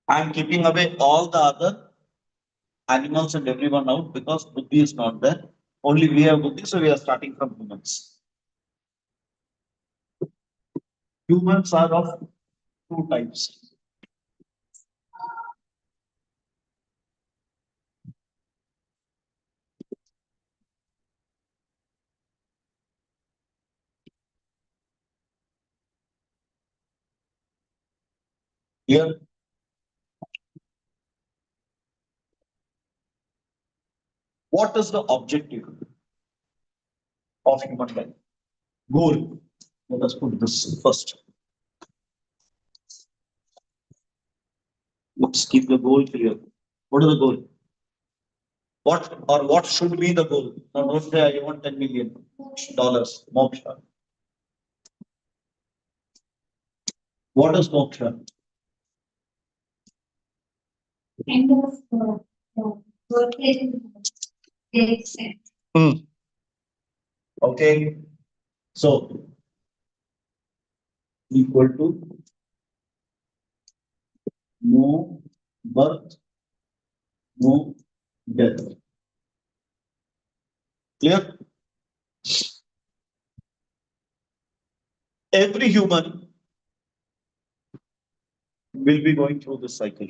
I am keeping away all the other animals and everyone out because buddhi is not there. Only we have buddhi, so we are starting from humans. Humans are of two types. Here, what is the objective of human life? Goal. Let us put this first. Let's keep the goal clear. What is the goal? What should be the goal? Now don't say I want $10 million. Moksha. What is moksha? Kind of workplace extent. Okay. So equal to no birth, no death. Clear? Every human will be going through this cycle.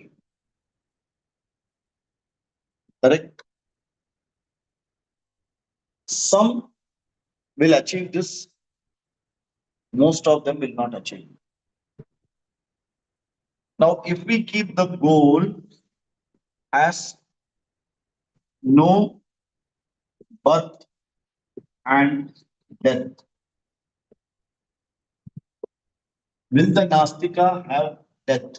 Correct? Some will achieve this, most of them will not achieve. Now, if we keep the goal as no birth and death, will the Nastika have death?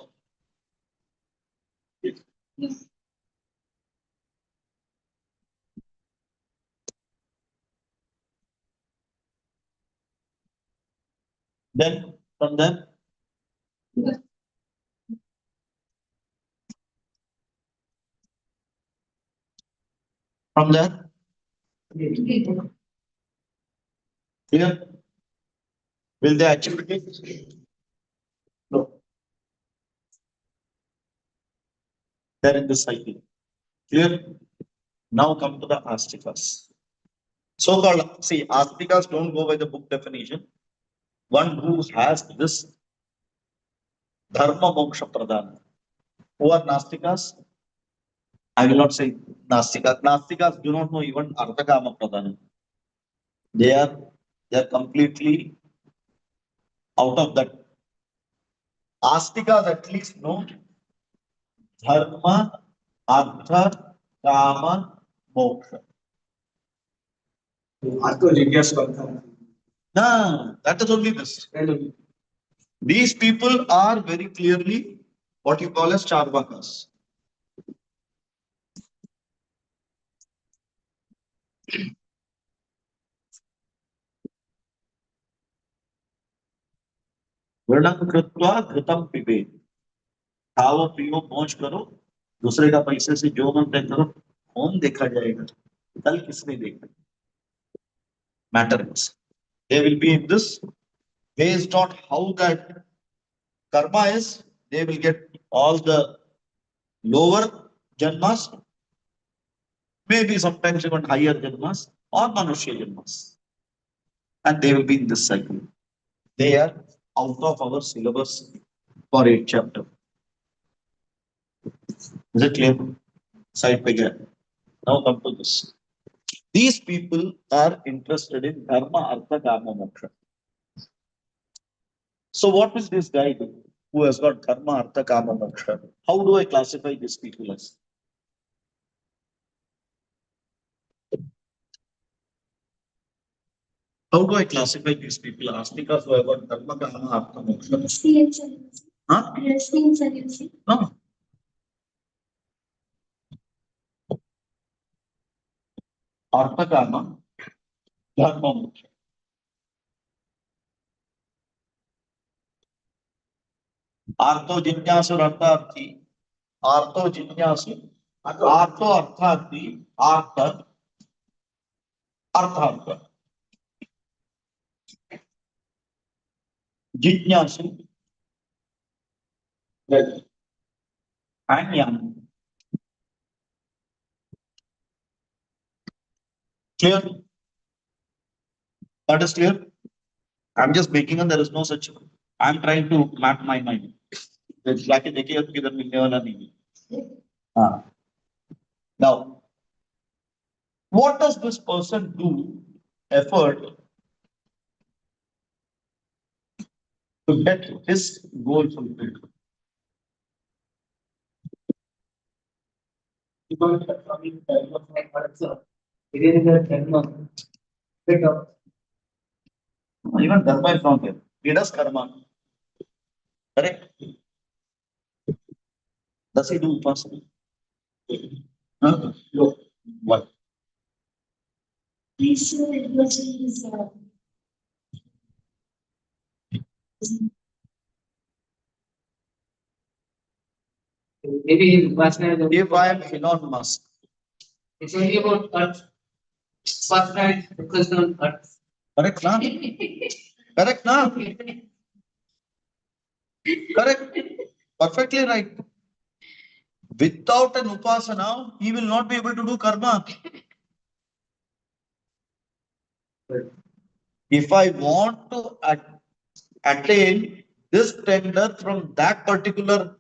Then from there, from there, clear? Will they achieve it? No. They're in the cycle. Clear? Now come to the Astikas. So called, see, Astikas don't go by the book definition. One who has this Dharma Moksha Pradhan. Who are Nastikas? I will not say Nastikas. Nastikas do not know even Arthakama Pradhan. They are they are completely out of that. Astikas at least know Dharma, Artha, Kama, Moksha. Arko Jigyas Bantha. No, that is only this. These people are very clearly what you call as Charvakas. वर्णम कृत्वा घृतम पिबेत। खाओ पियो मौज करो, दूसरे का पैसे से जो मन तय करो, कौन देखा जाएगा, कल किसने देखा? Matter is, they will be in this based on how that karma is. They will get all the lower janmas, maybe sometimes even higher janmas or manushya janmas, and they will be in this cycle. They are out of our syllabus for 8 chapter. Is it clear? Side by gap. Now come to this. These people are interested in dharma, artha, kama, moksha. So what is this guy who has got karma, artha, kama, moksha? How do I classify these people as? How do I classify these people as? Because who have got karma, kama, artha, moksha? Resti and Sanusi. Huh? Resti and Sanusi. No. Artha, kama, dharma, moksha. Artho, jinyasu, artharthi. Artho, jinyasu. Artho, artharthi. Artha, arthartha. Jinyasu. And young. Clear? That is clear? I'm just making on there is no such. I'm trying to map my mind. It's like देखिए अब किधर मिलने वाला नहीं है. हाँ. Now, what does this person do effort to get his goal fulfilled? Even dharma is not there. He does karma. Correct? Does he do upasana? Huh? No. What? Please, sir, it was in his, Maybe his Upasana is only If I am Elon Musk, it's only about Earth. Upasana is focused on Earth. correct na? Correct na? Correct. Perfectly right. Without an upasana, he will not be able to do karma. If I want to attain this tender from that particular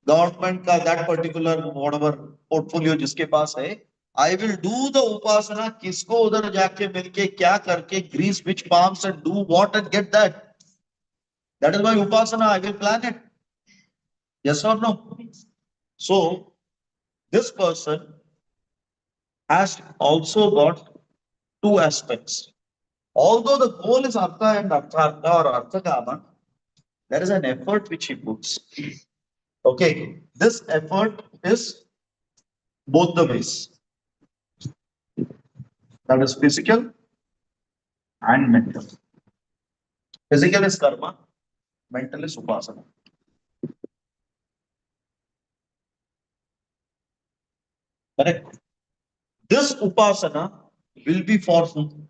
government का that particular whatever portfolio जिसके पास है, I will do the upasana किसको उधर जाके मिलके क्या करके grease which palms and do what and get that. That is my upasana. I will plan it. Yes or no? So this person has also got two aspects. Although the goal is artha and arthartha or arthakama, there is an effort which he puts. Okay, this effort is both the ways. That is physical and mental. Physical is karma, mental is upasana. Correct? This upasana will be for whom?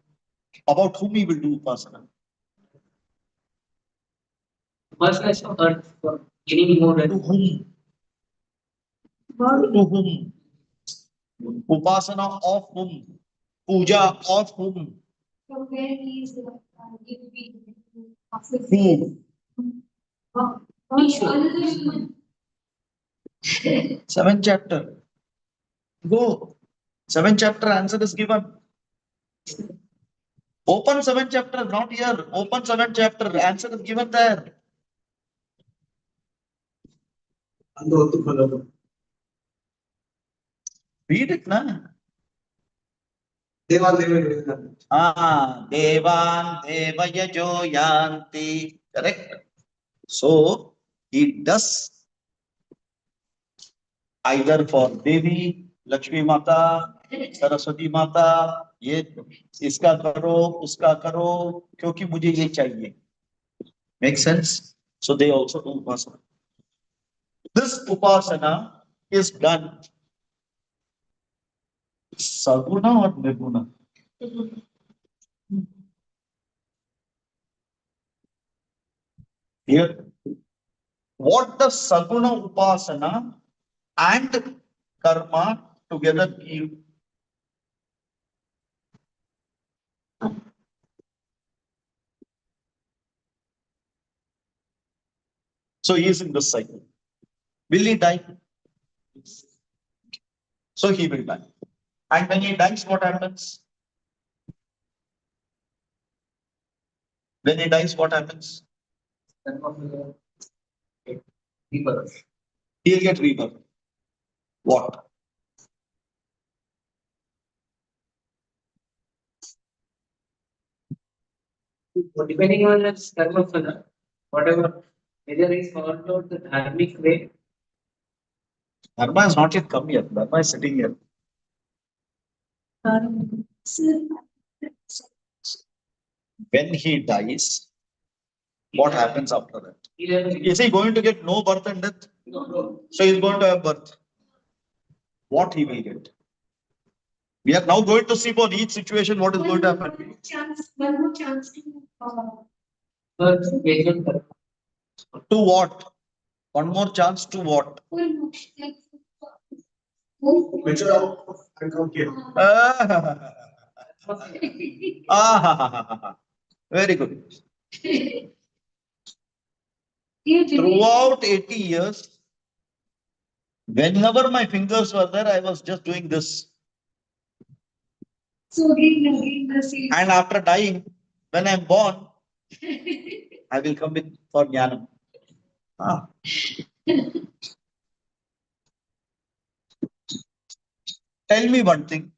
About whom he will do upasana? Upasana is on Earth for getting more To than whom? To whom? Upasana of whom? Puja of whom? from where he is, giving after Who? another human. Seventh chapter. Go. Seventh chapter answer is given. Open seventh chapter, not here. Open seventh chapter. Answer is given there. Read it, na? Ah, Devan Devayajo Yanti. Correct. So he does either for Devi, Lakshmi Mata, Saraswati माता, ये इसका करो उसका करो क्योंकि मुझे ये चाहिए. Make sense? So they also do upasana. This upasana is done saguna or nirguna. Here, what does saguna upasana and karma together give? So he is in this cycle. Will he die? So he will die. And when he dies, what happens? When he dies, what happens? Rebirth. He'll get rebirth. What? Depending on its karma phala, whatever, whether it's followed the dharmic way, Dharma has not yet come yet. Dharma is sitting here. Sir, When he dies, what happens after that? either Is he going to get no birth and death? no, So he's going to have birth. What he will get? We are now going to see for each situation what is going to happen. one more chance to, birth, engagement karma. To what? One more chance to what? full motion, like, oh, Ah, ah, very good. you believe, Throughout 80 years, whenever my fingers were there, I was just doing this. so again the same. And after dying, when I'm born, I will come with for jnanam. Ah. Tell me one thing.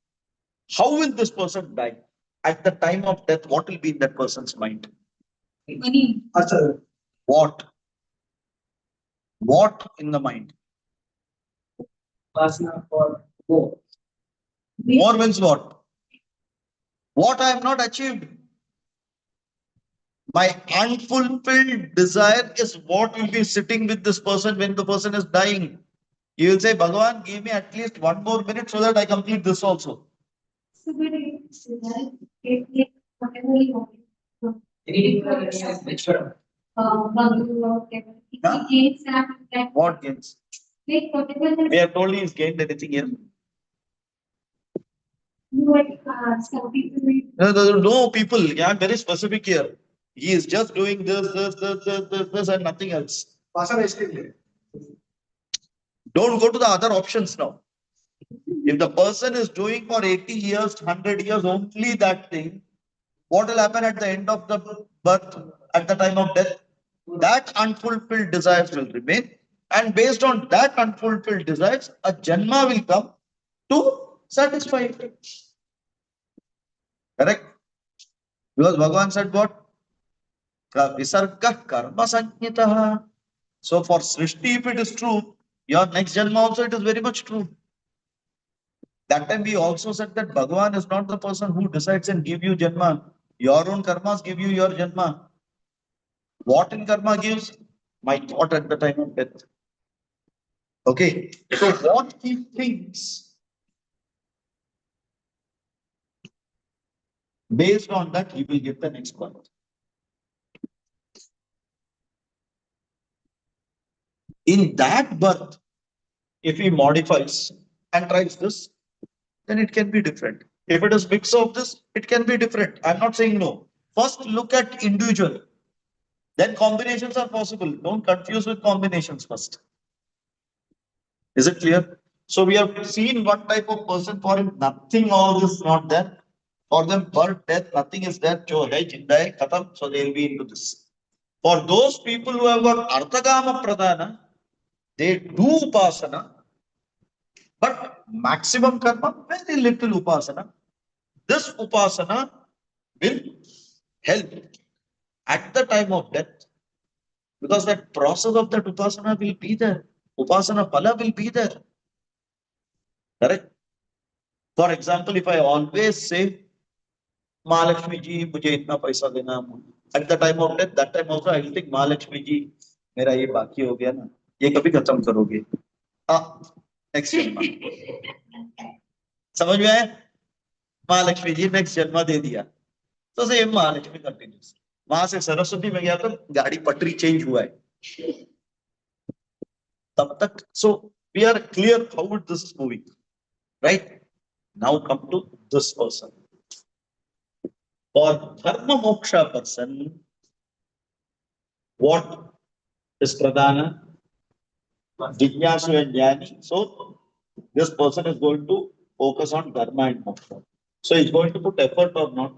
How will this person die? At the time of death, what will be in that person's mind? Money. What? What in the mind? Vasana for more. More means what? What I have not achieved. My unfulfilled desire is what will be sitting with this person when the person is dying. You will say, Bhagavan, give me at least one more minute so that I complete this also. So but it's like, it whatever you want. Anything that is mature. Bungalow or whatever. If Huh? he gains that, What gains? like whatever We the, have told you he's gained anything here. like, some people will No people. Yeah, I'm very specific here. He is just doing this, and nothing else. Don't go to the other options now. If the person is doing for 80 years, 100 years only that thing, what will happen at the end of the birth, at the time of death? That unfulfilled desires will remain. And based on that unfulfilled desires, a janma will come to satisfy it. Correct? Because Bhagavan said what? Visarga karma sanjitaha. So for Srishti, if it is true, your next janma also it is very much true. That time we also said that Bhagavan is not the person who decides and give you janma. Your own karmas give you your janma. What in karma gives? My thought at the time of death. Okay. So what he thinks, based on that, he will get the next birth. In that birth, if he modifies and tries this, then it can be different. If it is mix of this, it can be different. I'm not saying no. First, look at individual. Then combinations are possible. Don't confuse with combinations first. Is it clear? So we have seen one type of person for him, nothing, all this not there. For them, birth, death, nothing is there. Jo hai, jinda hai, khatam. So they'll be into this. For those people who have got arthagama pradhana, they do upasana, but maximum karma, very little upasana. This upasana will help at the time of death, because that process of that upasana will be there. Upasana phala will be there. Correct? For example, if I always say, Mahalakshmi ji, mujhe itna paisa dena, at the time of death, that time also I will think, Mahalakshmi ji, मेरा ये बाकी हो गया ना, ये कभी खत्म करोगे? नेक्स्ट जन्म समझ में आया? महालक्ष्मी जी नेक्स्ट जन्म दे दिया, तो सेम महालक्ष्मी कंटिन्यूस. वहां से सरस्वती में गया तो गाड़ी पटरी चेंज हुआ है तब तक. So we are clear how it this is moving, right? Now come to this person. For dharma moksha person, what is pradhana? Jignasu and jnani. So this person is going to focus on dharma and moksha. So he's going to put effort or not?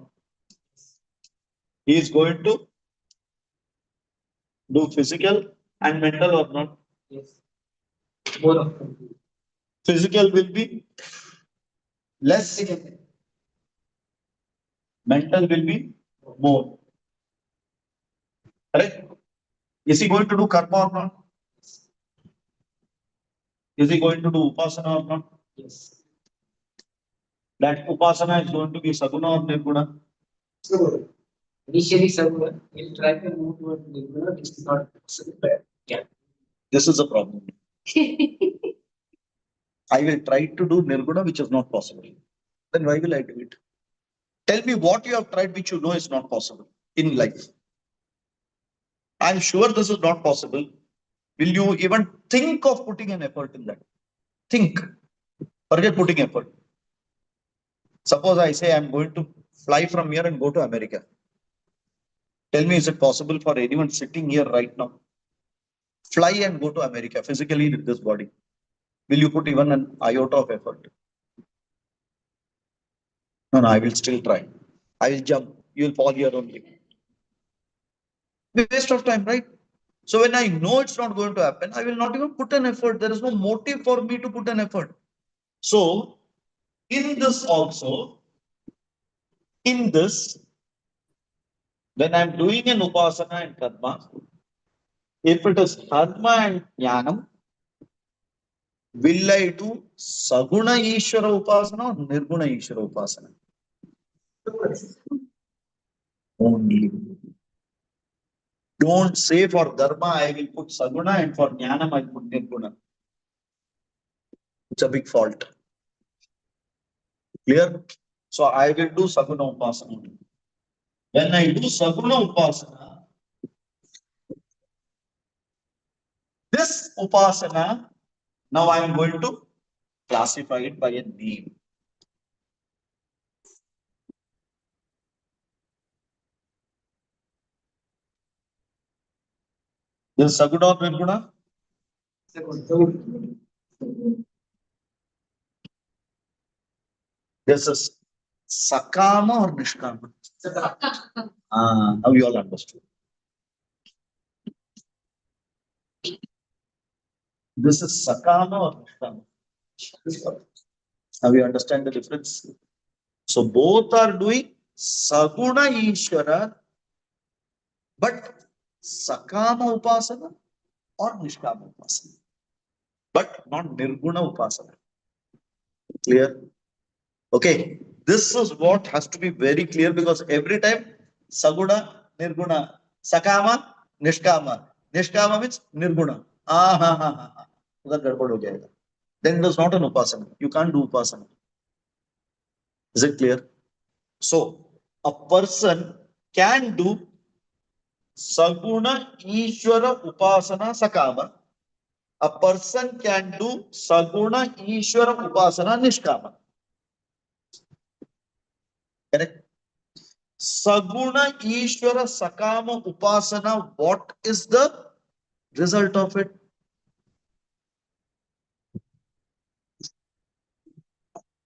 He is going to Do physical and mental or not? Yes. More of them. Physical will be less, mental will be more. Correct? Is he going to do karma or not? Is he going to do upasana or not? Yes. That upasana is going to be saguna or nirguna? So initially, someone will try to move towards Nirguna, which is not possible. But yeah. This is a problem. I will try to do nirguna, which is not possible. Then why will I do it? Tell me what you have tried which you know is not possible in life. I'm sure this is not possible. Will you even think of putting an effort in that? Think. Forget putting effort. Suppose I say I'm going to fly from here and go to America. Tell me, is it possible for anyone sitting here right now? Fly and go to America physically with this body. Will you put even an iota of effort? No, no, I will still try. I will jump. You will fall here only. Waste of time, right? So when I know it's not going to happen, I will not even put an effort. There is no motive for me to put an effort. So in this also, in this, when I'm doing an upasana and karma, if it is karma and jnanam, will I do saguna Ishvara upasana or nirguna Ishvara upasana? Only. Don't say for dharma I will put saguna and for jnanam I will put nirguna. It's a big fault. Clear? So I will do saguna upasana. When I do saguna upasana, this upasana, now I am going to classify it by a name. This is saguna or nirguna? This is sakama or nishkama? Now you all understood. This is sakama or nishkama? Now you understand the difference. So both are doing saguna Ishvara, but sakama upasana or nishkama upasana, but not nirguna upasana. Clear? Okay. This is what has to be very clear because every time saguna, nirguna, sakama, nishkama. Nishkama means nirguna. उधर गड़बड़ हो जाएगा. Then it is not an upasana. You can't do upasana. Is it clear? So a person can do saguna Ishvara upasana sakama. A person can do saguna Ishvara upasana nishkama. Correct? Saguna Ishvara sakama upasana, what is the result of it?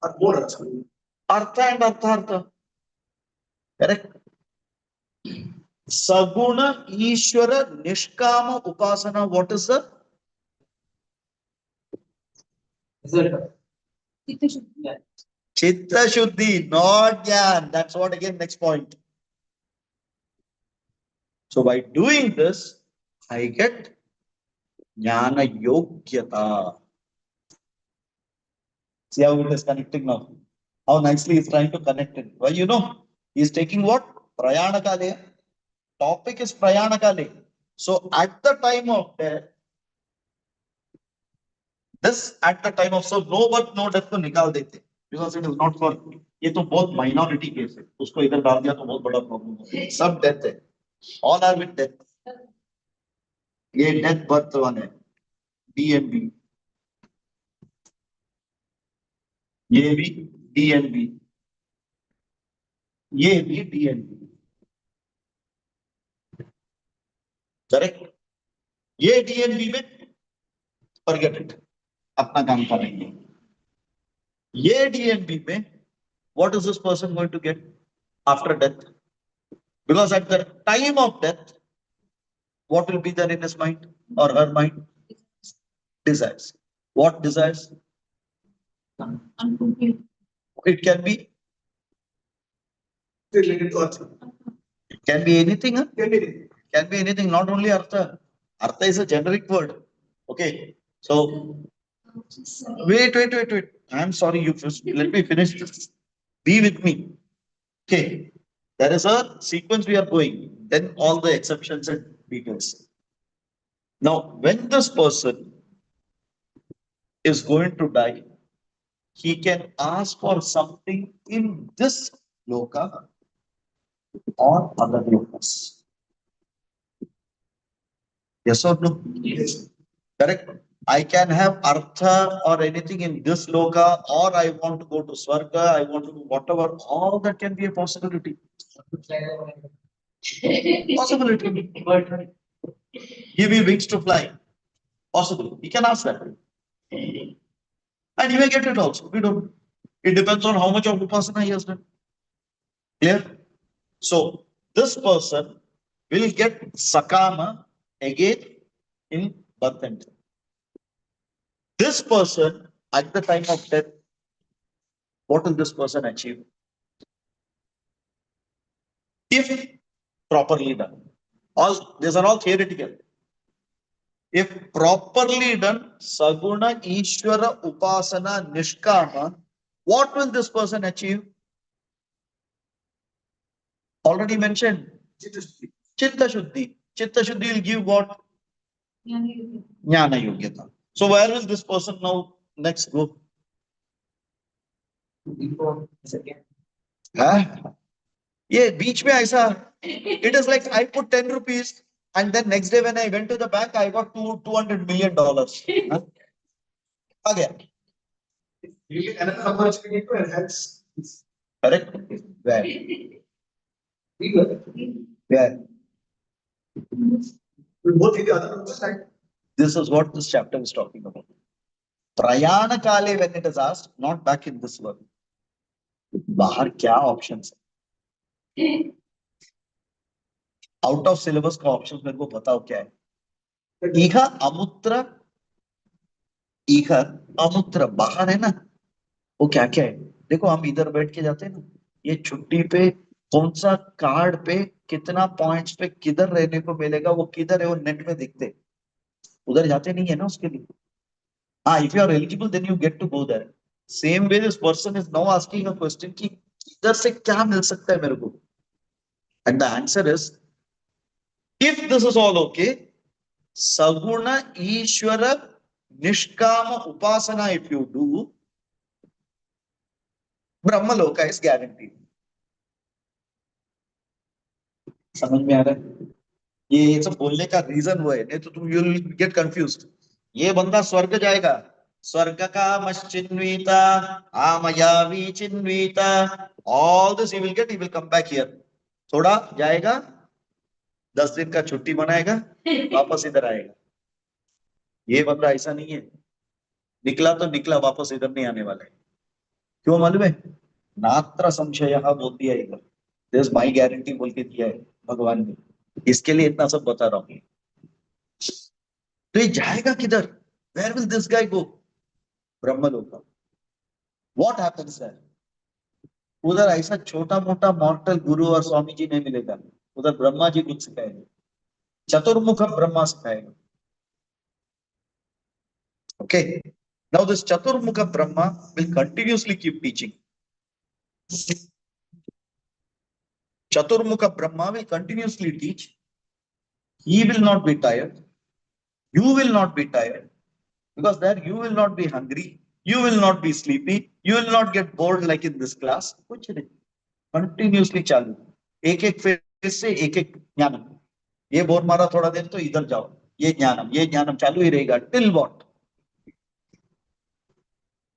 Artha and arthartha. Correct? Saguna Ishvara nishkama upasana, what is the Result. Yeah. Chitta Shuddhi, not Jnana. That's what again, next point. So by doing this, I get Jnana Yogyata. See how it is connecting now. How nicely he's trying to connect it. Well, you know, he's taking what? Prayana Kale. Topic is Prayana Kale. So at the time of death, this at the time of so no birth, no death को निकाल देते because it is not for ये तो बहुत minority case है उसको इधर डाल दिया तो बहुत बड़ा problem है सब death है all are with death ये death birth one है D and B ये भी D and B ये भी D and B correct ये D and B में forget it अपना काम करेंगे ये D and B में what is this person going to get after death? Because at the time of death, what will be there in his mind or her mind? Desires. What desires? Unfulfilled. It can be related to Artha. It can be anything. Huh? Can be anything, not only Artha. Artha is a generic word. Okay. So wait. I'm sorry, you first. Let me finish this. Be with me. Okay. There is a sequence we are going. Then all the exceptions and details. Now, when this person is going to die, he can ask for something in this loka or other lokas. Yes or no? Yes. Correct. I can have artha or anything in this loka, or I want to go to swarga, I want to do whatever. All that can be a possibility. Possibility. But give me wings to fly. Possible. He can ask that. And he may get it also. We don't. It depends on how much of upasana he has done. Clear? So this person will get sakama again in birth and death. This person at the time of death, what will this person achieve? If properly done. All these are all theoretical. If properly done, Saguna, Ishvara, Upasana, Nishkama, what will this person achieve? Already mentioned. Chitta Shuddhi. Chitta Shuddhi will give what? Jnana Yogyata. So where will this person now next go? Huh? Yeah, beach mein aisa. It is like I put 10 rupees and then next day when I went to the bank, I got $200 million. Huh? Again. Another opportunity to enhance. Correct? Where? Where? This is what this chapter is talking about. Prayana Kale, when it is asked, not back in this world. बाहर क्या options? Out of syllabus का options मेरे को बताओ क्या है? ईहा अमूत्र, ईहा अमूत्र बाहर है ना? वो क्या क्या है? देखो हम इधर बैठ के जाते हैं ना, ये छुट्टी पे कौन सा कार्ड पे कितना पॉइंट्स पे किधर रहने को मिलेगा, वो किधर है वो नेट में दिखते, उधर जाते नहीं है ना उसके लिए. हाँ, if you are eligible then you get to go there. Same way this person is now asking a question कि इधर से क्या मिल सकता है मेरे को? And the answer is, if this is all okay, Saguna Ishvara Nishkama Upasana if you do, Brahma Loka is guaranteed. समझ में आ रहा है? ये सब बोलने का रीजन वो है, नहीं तो तुम you'll get confused. ये बंदा स्वर्ग जाएगा, स्वर्ग का मश्चिन्वीता आमयावी चिन्वीता, all this he will come back here. थोड़ा जाएगा, 10 दिन का छुट्टी मनाएगा, वापस इधर आएगा. ये बंदा ऐसा नहीं है, निकला तो निकला, वापस इधर नहीं आने वाला है. क्यों मालूम है? नात्र संशय बोल दिया इधर. दिस माई गारंटी बोल के दिया है भगवान ने. इसके लिए इतना सब बता रहा हूं. तो ये जाएगा किधर? Where will this guy go? Brahmalok. What happens there? उधर ऐसा छोटा मोटा मॉर्टल गुरु और स्वामी जी नहीं मिलेगा. उधर ब्रह्मा जी कुछ सिखाएंगे, चतुर्मुख ब्रह्मा सिखाएगा. Okay. Now this Chaturmukha Brahma will continuously keep teaching. Chaturmukha Brahma will continuously teach. He will not be tired. You will not be tired. Because there you will not be hungry. You will not be sleepy. You will not get bored like in this class. कुछ नहीं. Continuously चालू. एक एक phase से एक एक ज्ञानम. ये बोर मारा थोड़ा देर तो इधर जाओ. ये ज्ञानम चालू ही रहेगा. Till what?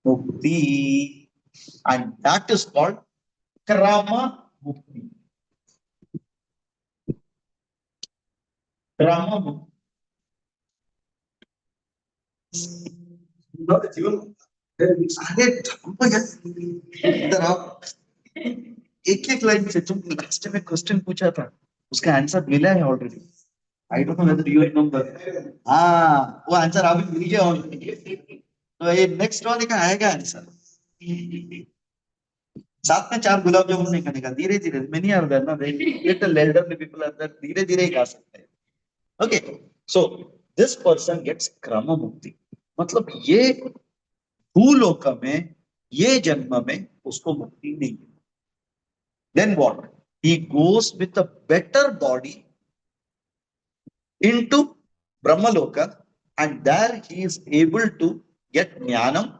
Mukti, and that is called Krama Mukti. Krama Mukti. अरे इधर आओ. एक एक लाइन से तुम लास्ट में क्वेश्चन पूछा था, उसका आंसर मिला है already. I don't know whether you remember. वो आंसर आप भी लीजिए और तो ये नेक्स्ट वाले का आएगा आंसर साथ में 4 गुलाब जामुन नहीं खाने का धीरे धीरे many are there ना little elderly people are there धीरे धीरे ही खा सकते हैं okay so this person gets क्रम मुक्ति मतलब ये भूलोक में ये जन्म में उसको मुक्ति नहीं है then what he goes with a better body into Brahmaloka and there he is able to get jnanam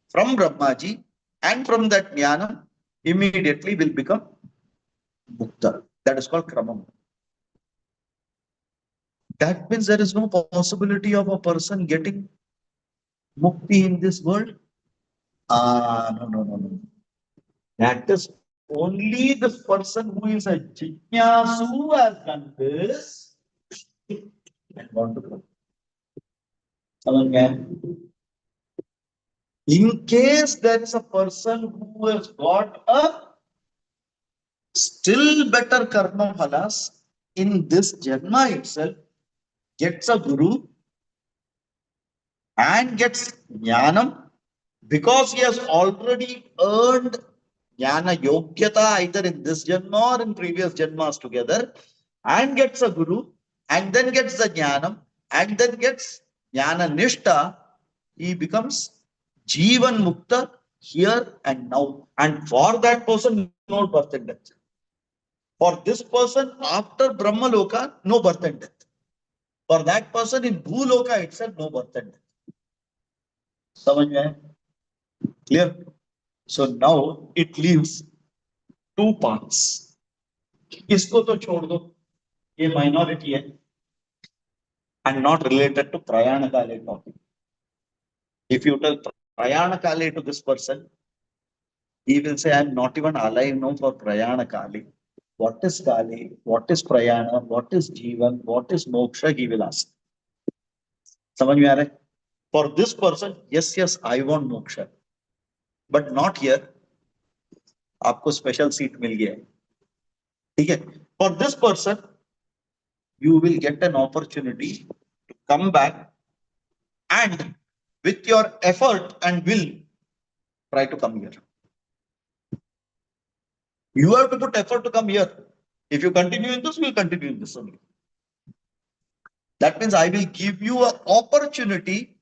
from Brahmaji and from that jnanam immediately will become mukta. That is called kramam. That means there is no possibility of a person getting mukti in this world. No. That is only the person who is a jnyasu has done this and want to come. In case there is a person who has got a still better karma phalas in this janma itself, gets a guru and gets jnanam because he has already earned jnana yogyata either in this janma or in previous janmas together and gets a guru and then gets the jnanam and then gets jnana nishta, he becomes Jivan Mukta here and now. And for that person, no birth and death. For this person, after Brahma Loka, no birth and death. For that person in Bhuloka itself, no birth and death. समझ में है? Clear? So now it leaves 2 parts. इसको तो छोड़ दो, ये minority है and not related to Prayana Kale topic. If you tell Prayana Kale to this person, he will say, I am not even alive now for Prayana Kali. What is Kali? What is Prayana? What is Jivan? What is Moksha? He will ask. समझ में आ रहा है? For this person, yes, I want Moksha. But not here. आपको special seat मिल गया है. ठीक है? For this person, you will get an opportunity to come back and with your effort and will try to come here. You have to put effort to come here. If you continue in this, we'll continue in this only. That means I will give you an opportunity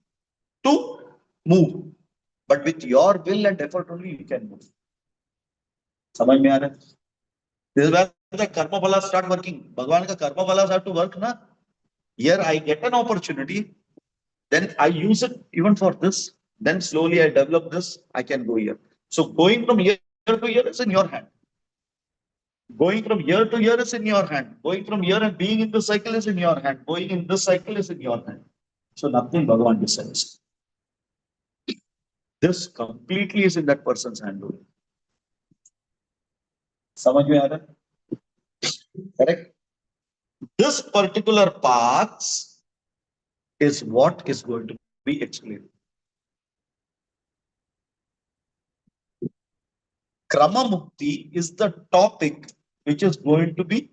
to move. But with your will and effort only, you can move. समझ में आ रहा है? This is where the karma phalas start working. भगवान का karma phalas have to work ना. Here I get an opportunity, then I use it even for this. Then slowly I develop this. I can go here. So going from here to here is in your hand. Going from year to year is in your hand. Going from here and being in the cycle is in your hand. Going in this cycle is in your hand. So nothing Bhagavan decides. This completely is in that person's hand. समझ में आ रहा है? Correct? This particular path is what is going to be explained. Krama Mukti is the topic which is going to be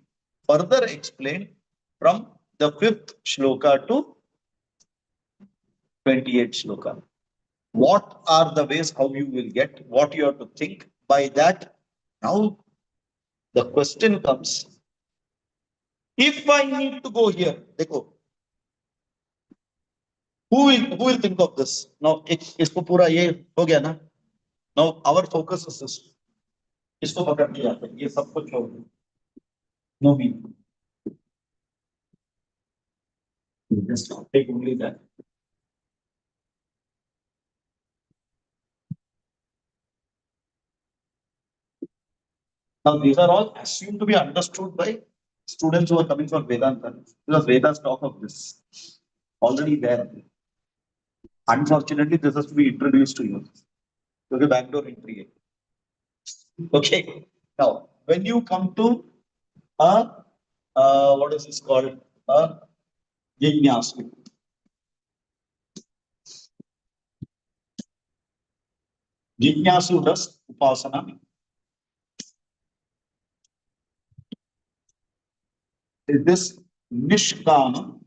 further explained from the 5th shloka to 28th shloka. What are the ways how you will get, what you have to think by that? Now the question comes, if I need to go here, देखो, who will think of this? Now इसको पूरा ये हो गया ना? Now our focus is this. इसको पकड़ लिया ये सब कुछ छोड़ दो. No meaning. Just take only that. Now these are all assumed to be understood by students who are coming from Vedanta, because Vedas talk of this already there. Unfortunately, this has to be introduced to you. Okay, backdoor entry. Okay. Now, when you come to what is this called? Jnyasu. Jnyasu does upasana. This Nishkama,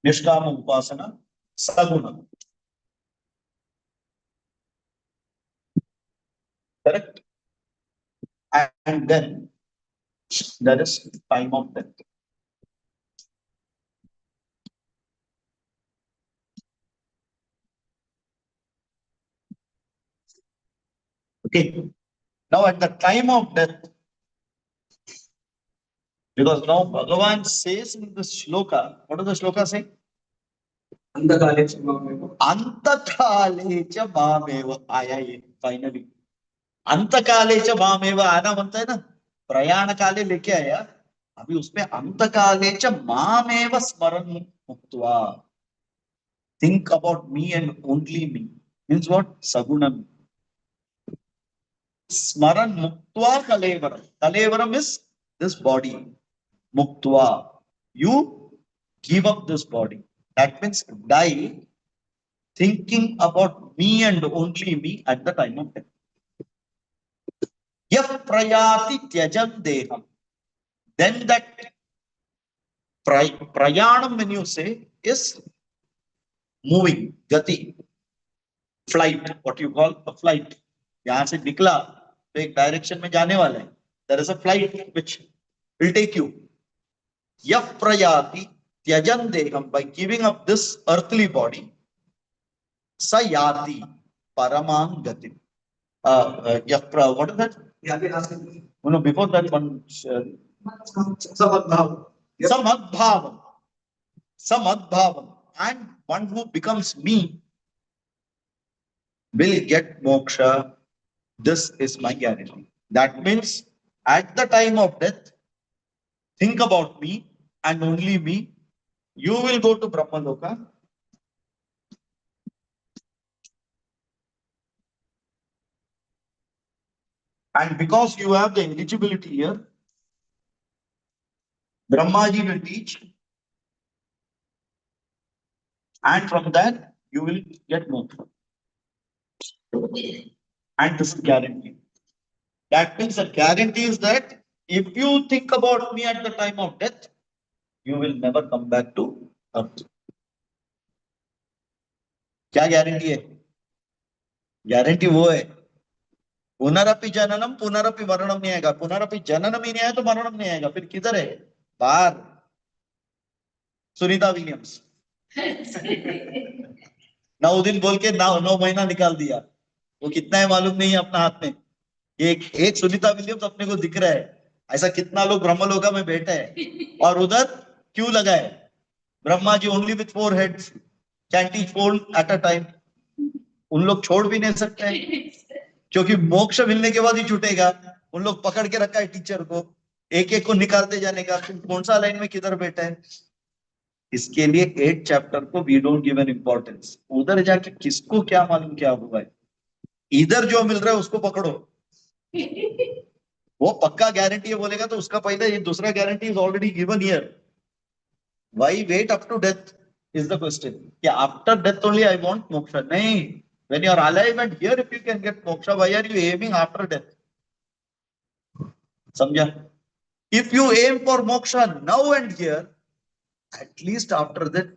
Nishkama Upasana, Saguna. Correct? And then there is time of death. Okay. Now at the time of death, because now Bhagavan says in the shloka, what does the shloka say? Andakalecha mameva. अंतकालेच मामेव आया ये finally अंतकालेच मामेव आना बनता है ना प्रयाण काले लेके आया अभी उसमें अंतकालेच मामेव स्मरण मुक्त्वा think about me and only me means what sagunam smaran muktva kalevaram is this body muktva you give up this body that means die thinking about me and only me at the time of death. Yah prayati tyajan deham. Then that prayanam, when you say, is moving, gati, flight, what you call a flight. यहाँ से निकला तो एक direction में जाने वाला है. There is a flight which will take you. Yah prayati tyajan deham, by giving up this earthly body, sa yati paramam gati. What is that? No, before that one. Samadbhavam. Samadbhavam. Samadbhavam. And one who becomes me will get moksha. This is my guarantee. That means at the time of death, think about me and only me. You will go to Brahmaloka. And because you have the eligibility here, Brahmaji will teach. And from that, you will get moksha. And this is guarantee. That means the guarantee is that if you think about me at the time of death, you will never come back to earth. क्या guarantee है? Guarantee वो है पुनरपि जननम पुनरपि मरणम नहीं आएगा. पुनरपि जननम ही नहीं आया तो मरणम नहीं आएगा. फिर किधर है? बाहर. सुनीता विलियम्स 9 दिन बोल के 9 महीना निकाल दिया. वो कितना है मालूम नहीं है अपना हाथ में. एक सुनीता विलियम्स अपने को दिख रहा है. ऐसा कितना लोग ब्रह्मलोका में बैठे हैं और उधर क्यों लगा है? Brahma ji only with 4 heads can teach 4 at a time. उन लोग छोड़ भी नहीं सकते हैं क्योंकि मोक्ष मिलने के बाद ही छूटेगा. उन लोग पकड़ के रखा है टीचर को, एक एक को निकालते जाने का. कौन सा लाइन में किधर बैठा है? इसके लिए 8 चैप्टर को we don't give an importance. उधर जाके किसको क्या मालूम क्या हुआ है. इधर जो मिल रहा है उसको पकड़ो. वो पक्का गारंटी है बोलेगा तो उसका पहले ये दूसरा guarantee is already given here. Why wait up to death is the question. कि after death only I want moksha. नहीं, when you are alive and here if you can get moksha, why are you aiming after death? समझा? If you aim for moksha now and here, at least after that,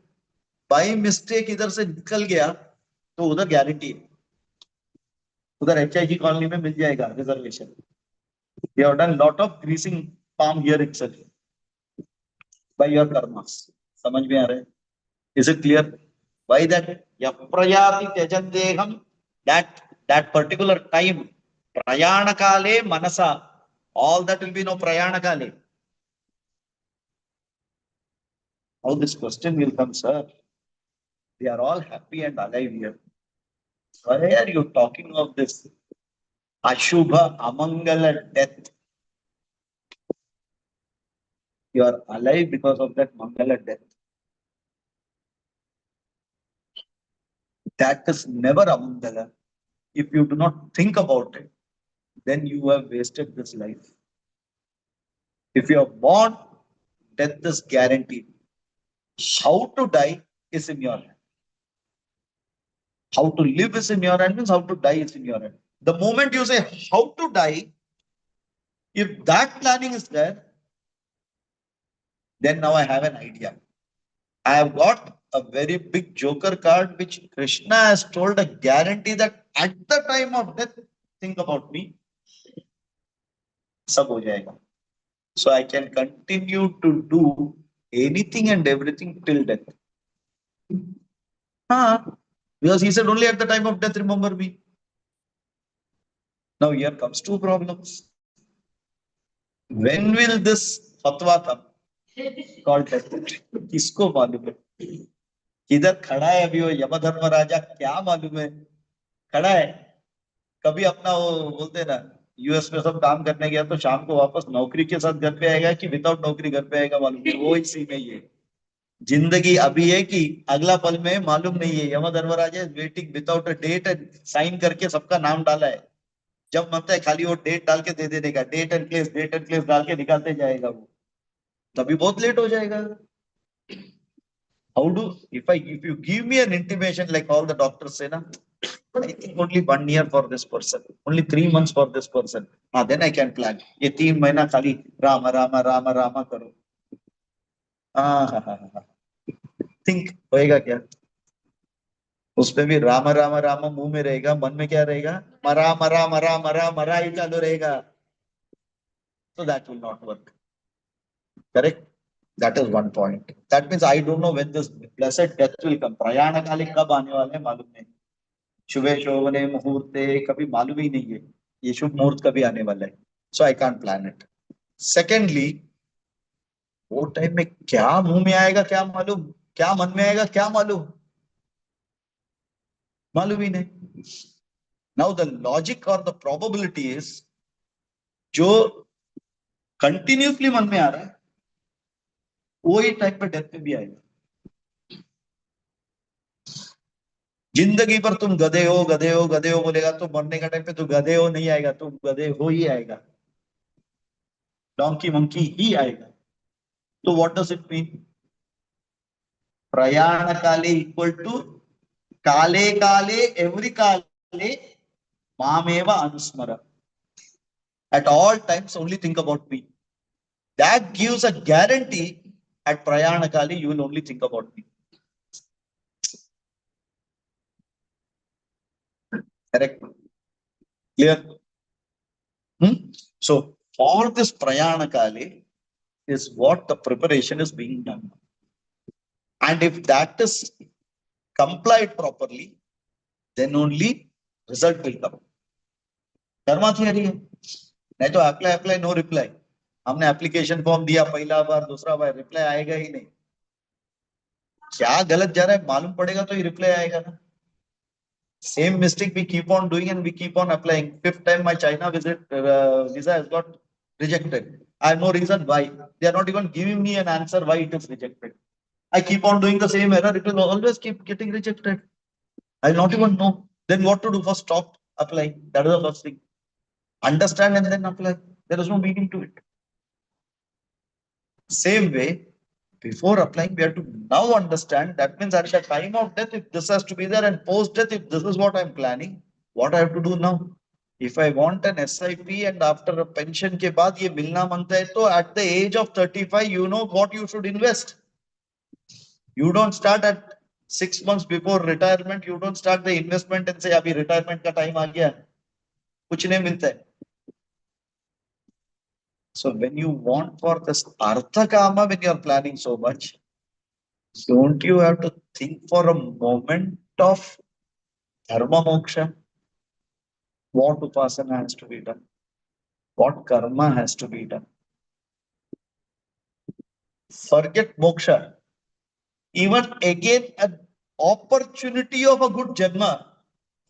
by mistake इधर से निकल गया तो उधर guarantee है. उधर HIG colony में मिल जाएगा reservation. You have done lot of greasing palm here itself by your karmas. समझ में आ रहा है? Is it clear? Why that? Yaprayati tyajandeham. That particular time, prayana kale manasa. All that will be no prayana kale. How this question will come, sir? We are all happy and alive here. Why are you talking of this Ashubha Amangala death? You are alive because of that Mangala death. That is never Amangala. If you do not think about it, then you have wasted this life. If you are born, death is guaranteed. How to die is in your hand. How to live is in your hand, means how to die is in your hand. The moment you say how to die, If that planning is there, then now I have an idea. I have got a very big joker card which Krishna has told a guarantee that at the time of death, think about me, sab ho jayega. So I can continue to do anything and everything till death. Because he said only at the time of death, remember me. Now here comes two problems. When will this fatwa come? Called death. किसको मालूम है? किधर खड़ा है अभी वो यमधर्म राजा, क्या मालूम है? खड़ा है, कभी अपना वो बोलते हैं ना, यूएस में सब काम करने गया तो शाम को वापस नौकरी के साथ घर पे आएगा कि विदाउट नौकरी घर पे आएगा मालूम नहीं, वो ही सीन है ये। जिंदगी अभी है कि अगला पल में मालूम नहीं है। Yama Dharmaraja is waiting without a date and sign करके सबका नाम डाला है। जब मनता है खाली वो डेट डाल के दे देने का, डेट एंड प्लेस डाल के निकालते जाएगा वो, तभी बहुत लेट हो जाएगा। How do, if you give me an intimation like all the doctors say na, I think only 1 year for this person, only 3 months for this person, then I can plan. ये 3 महीना खाली रामा रामा रामा रामा करो, think होएगा क्या? उसमें भी रामा रामा रामा मुंह में रहेगा, मन में क्या रहेगा? मरा मरा मरा मरा मरा ही चालू रहेगा। So that will not work. Correct? That is one point. That means I don't know when this blessed death will come. प्रयाण काले कब आने वाले हैं मालूम नहीं। शुभे शोभने मुहूर्ते कभी मालूम ही नहीं है, ये शुभ मुहूर्त कभी आने वाला है। So I can't plan it. Secondly, वो टाइम में क्या मुंह में आएगा क्या मालूम, क्या मन में आएगा क्या मालूम, मालूम ही नहीं। Now the logic or the probability is जो कंटिन्यूसली मन में आ रहा है वही टाइप पे डेथ में भी आएगा। जिंदगी पर तुम गधे हो गधे हो गधे हो बोलेगा तो मरने का टाइम पे तो गधे हो नहीं आएगा, तुम गधे हो ही आएगा, डोंकी मंकी ही आएगा। तो व्हाट डज इट मीन? प्रयाण काले इक्वल टू काले काले एवरी काले मामेव अनुस्मर, at all times only think about me. That gives a guarantee at prayana kali you will only think about me. Correct? Clear? So for this prayana kali is what the preparation is being done. And if that is complied properly, then only result will come. Karma theory है, नहीं तो apply no reply. हमने application form दिया पहला बार दूसरा बार, reply आएगा ही नहीं। क्या गलत जा रहा है मालूम पड़ेगा तो ही रिप्लाई आएगा ना। Same mistake we keep on doing and we keep on applying. 5th time my China visa has got rejected. I have no reason why. They are not even giving me an answer why it is rejected. I keep on doing the same error. It will always keep getting rejected. I will not even know. Then what to do? First stop applying. That is the first thing. Understand and then apply. There is no meaning to it. Same way, before applying, we have to now understand. That means at the time of death, if this has to be there, and post death, if this is what I'm planning, what I have to do now? If I want an SIP and after a pension ke baad ye milna mangta hai, to at the age of 35, you know what you should invest. You don't start at 6 months before retirement. You don't start the investment and say, abhi retirement ka time aa gaya. Kuch nahi milta hai. So when you want for this artha kama, when you are planning so much, don't you have to think for a moment of dharma moksha? What upasana has to be done? What karma has to be done? Forget moksha. Even again, an opportunity of a good janma.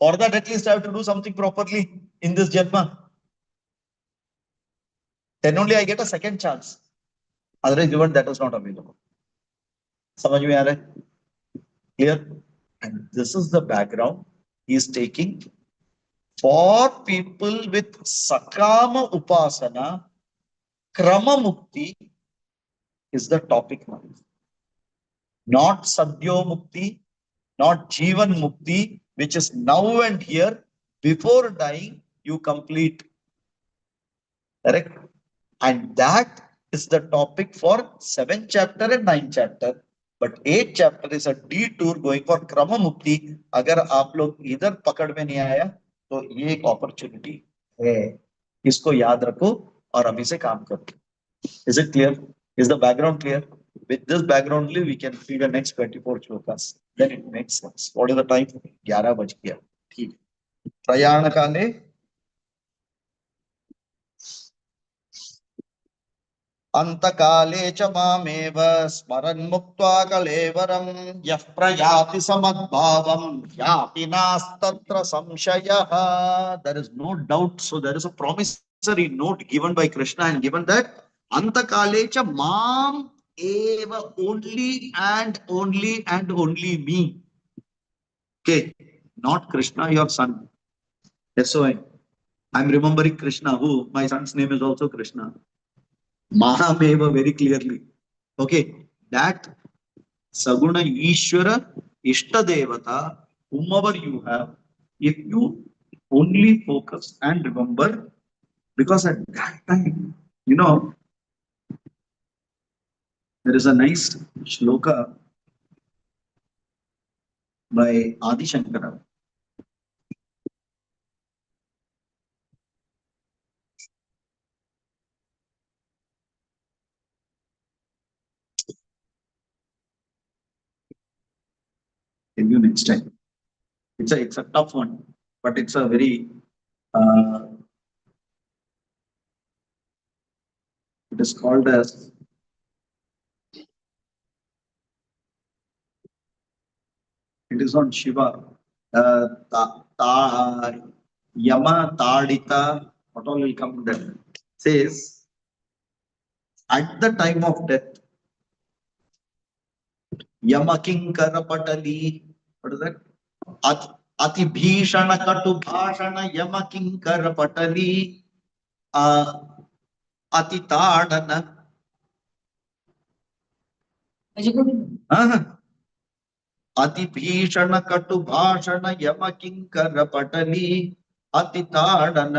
For that, at least I have to do something properly in this janma. Then only I get a second chance. Otherwise, even that is not available. समझ में आ रहा है? Clear? And this is the background he is taking for people with sakama upasana. Krama mukti is the topic now. Not sadhyo mukti, not jivan mukti, which is now and here. Before dying, you complete. Correct? And that is the topic for 7th chapter and 9th chapter. But 8th chapter is a detour going for Krama Mukti. अगर आप लोग इधर पकड़ में नहीं आया तो ये एक opportunity है. इसको याद रखो और अभी से काम करो. Is it clear? Is the background clear? With this background only we can see the next 24 shlokas. Then it makes sense. What is the time? 11 बज गया. ठीक. प्रयाण काले अंतकाले च मामेव स्मरन् मुक्त्वा कलेवरं यः प्रयाति समद्भावं याति नास्तत्र संशयः. There is no doubt. So there is a promissory note given by Krishna and given that antakale cha mam eva, only and only me. Okay, not Krishna, your son. SOI. I'm remembering Krishna, who my son's name is also Krishna. Mahameva very clearly. Okay, that Saguna Ishvara Ishta Devata, whomever you have, if you only focus and remember, because at that time, you know, there is a nice shloka by Adi Shankara. Tell you next time. It's a tough one, but it's a very it is called as it is on Shiva. Yama Tadita, what all will come then? Says at the time of death, Yama Kinkara Patali, what is that? Ati Bhishana Katu Bhashana Yama Kinkara Patali Ati Tadana. अति भीषण कटु भाषण यम किंकर पटली अति ताड़न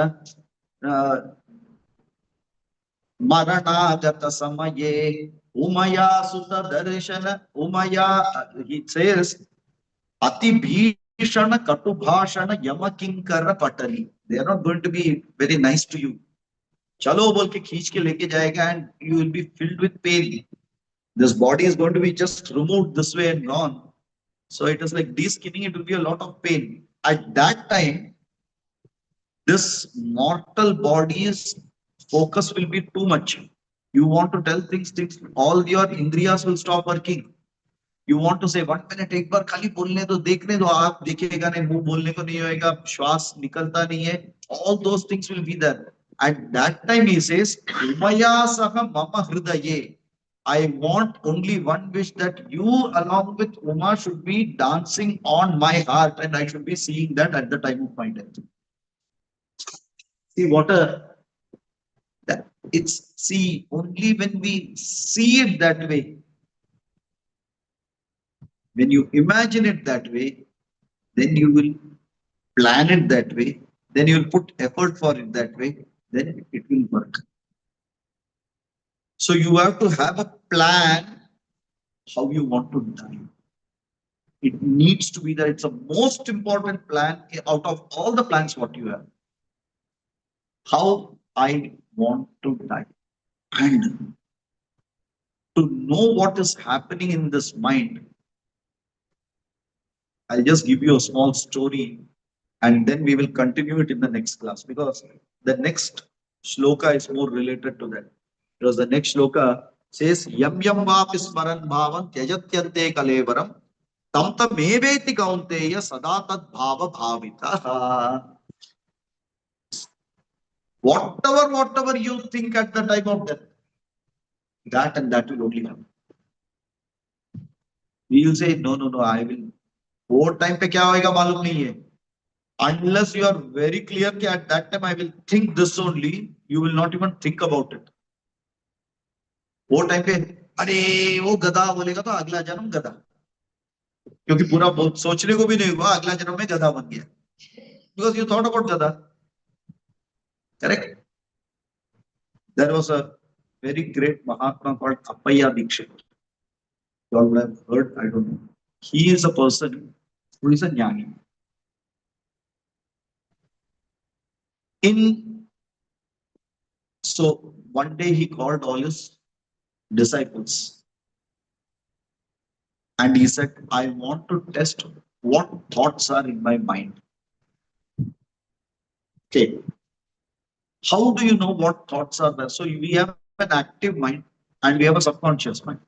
मरणागत समये उमया सुत दर्शन उमया. It says अति भीषण कटु भाषण यम किंकर पटली. They are not going to be very nice to you. चलो बोल के खींच के लेके जाएगा and you will be filled with pain. This body is going to be just removed this way and gone. So it is like de-skinning, it will be a lot of pain. At that time, this mortal body's focus will be too much. You want to tell things, all your indriyas will stop working. You want to say 1 minute, एक बार खाली बोलने दो, देखने दो, आप देखिएगा नहीं, मुंह बोलने को नहीं होएगा, श्वास निकलता नहीं है. All those things will be there. At that time he says, Umaya saha mama hridaye. I want only one wish, that you along with Uma should be dancing on my heart and I should be seeing that at the time of my death. See what see, only when we see it that way, when you imagine it that way, then you will plan it that way, then you will put effort for it that way, then it will work. So you have to have a plan how you want to die. It needs to be there. It's the most important plan out of all the plans what you have. How I want to die. And to know what is happening in this mind, I'll just give you a small story and then we will continue it in the next class, because the next shloka is more related to that. Because the next shloka says, Yam yam vapi smaran bhavan tyajatyante kalevaram tam tam eveti kaunteya sada tad bhava bhavita. Whatever you think at the time of death, that and that will only happen. We will say, no, I will. वो time पे क्या होएगा मालूम नहीं है. Unless you are very clear that at that time I will think this only, you will not even think about it. वो time पे अरे वो गधा बोलेगा तो अगला जन्म गधा, क्योंकि पूरा बहुत सोचने को भी नहीं हुआ, अगला जन्म में गधा बन गया, because you thought about गधा. Correct? There was a very great Mahatma called Appaya Dikshit. You all would have heard, I don't know. He is a person who is a jnani. In so one day he called all his disciples and he said, I want to test what thoughts are in my mind. Okay. How do you know what thoughts are there? So we have an active mind and we have a subconscious mind.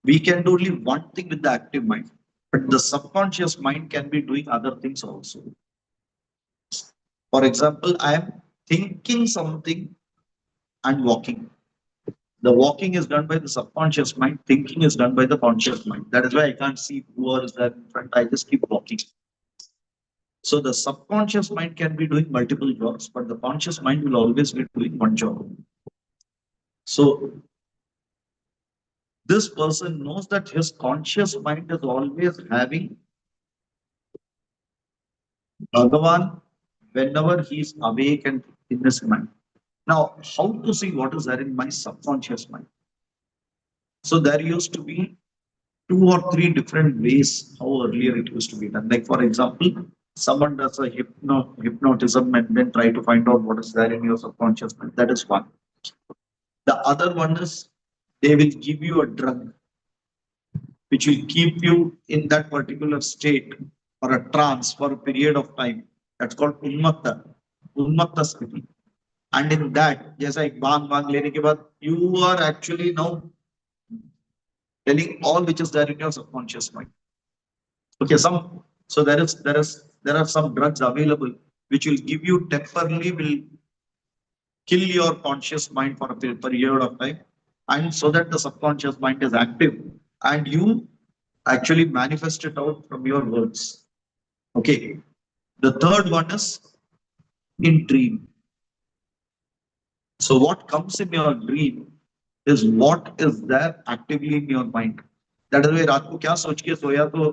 We can do only one thing with the active mind, but the subconscious mind can be doing other things also. For example, I am thinking something and walking. The walking is done by the subconscious mind, thinking is done by the conscious mind. That is why I can't see who is there in front. I just keep walking. So the subconscious mind can be doing multiple jobs, but the conscious mind will always be doing one job. So this person knows that his conscious mind is always having Bhagavan whenever he is awake and in his mind. Now, how to see what is there in my subconscious mind? So there used to be two or three different ways how earlier it used to be done. Like for example, someone does a hypnotism and then try to find out what is there in your subconscious mind. That is one. The other one is they will give you a drug which will keep you in that particular state or a trance for a period of time. That's called unmatta sthiti. And in that, जैसा एक बांग लेने के बाद, you are actually now telling all which is there in your subconscious mind. Okay, so there are some drugs available which will give you temporarily will kill your conscious mind for a period of time, and so that the subconscious mind is active and you actually manifest it out from your words. Okay. The third one is in dream. So what comes in your dream is what is there actively in your mind. That is why रात को क्या सोच के सोया तो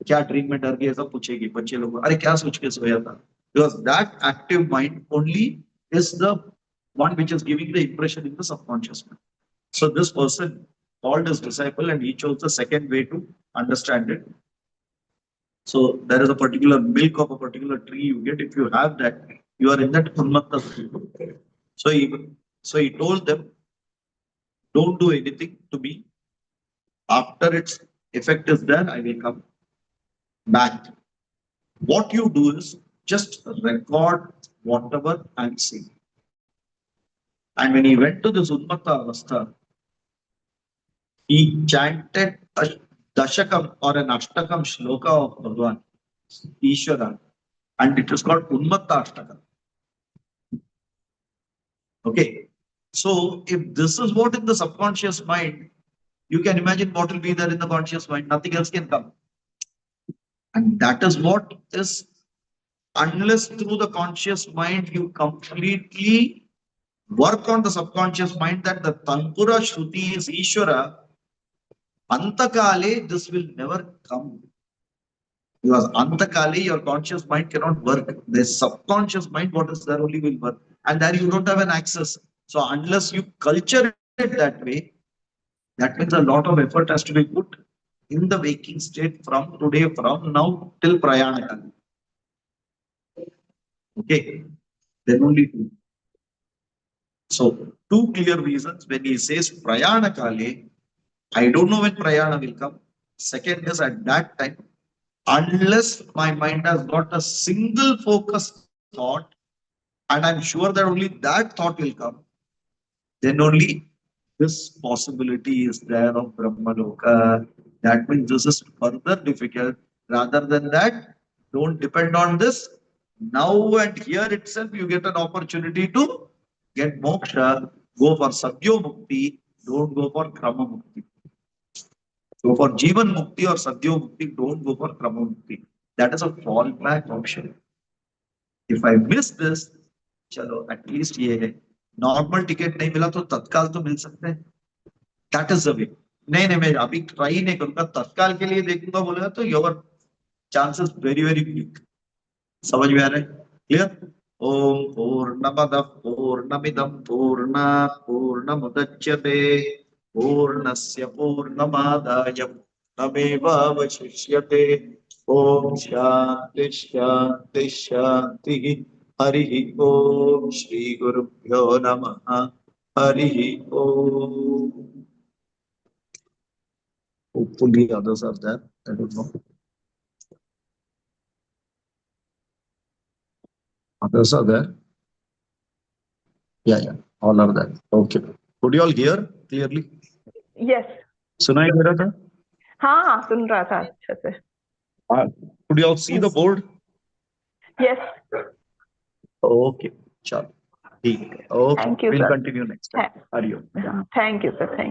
क्या dream में डर गए सब पूछेगी बच्चे लोग अरे क्या सोच के सोया था because that active mind only is the one which is giving the impression in the subconscious mind. So this person called his disciple and he chose the second way to understand it. So there is a particular milk of a particular tree you get. If you have that, you are in that unmatta state. So he told them, don't do anything to me. After its effect is there, I will come back. What you do is just record whatever I'm saying. And when he went to this unmatta avastha, he chanted a dashakam or an ashtakam shloka of Bhagwan, Ishvara, and it is called Unmatta Ashtakam. Okay. So if this is what in the subconscious mind, you can imagine what will be there in the conscious mind. Nothing else can come. And that is what is, unless through the conscious mind you completely work on the subconscious mind that the Tanpura Shruti is Ishvara, Antakale, this will never come. Because Antakali, your conscious mind cannot work. The subconscious mind, what is there only will work. And there you don't have an access. So unless you culture it that way, that means a lot of effort has to be put in the waking state from today, from now till Prayanakali. Okay. Then only two. So two clear reasons when he says Prayanakali, I don't know when Prayana will come. Second is at that time, unless my mind has got a single focused thought, and I'm sure that only that thought will come, then only this possibility is there of Brahmaloka. That means this is further difficult. Rather than that, don't depend on this. Now and here itself, you get an opportunity to get moksha. Go for Sadhyo Mukti. Don't go for Krama Mukti. Go for Jivan Mukti or Sadhyo Mukti. Don't go for Krama Mukti. That is a fallback option. If I miss this, चलो at least ये है normal ticket नहीं मिला तो तत्काल तो मिल सकते हैं दैट इज द वे नहीं मैं अभी ट्राई नहीं करूंगा तत्काल के लिए देखूंगा बोलेगा तो your chances very very weak समझ में आ रहा है clear Om Purnamadah Purnamidam Purnat Purnamudachyate Purnasya Purnamadaya Purnameva Vashishyate Om Shanti Shanti Shanti Harihi Om Shri Gurubhyo Namaha Harihi Om. Hopefully others are there. I don't know. Others are there. Yeah. All are there. Okay. Could you all hear clearly? Yes सुनाई दे रहा था? हाँ हाँ सुन रहा था अच्छे से Could you all see the board? Yes Okay. चलो ठीक है. Okay. Thank you, We'll sir. continue next time. Hariom. Thank you sir thank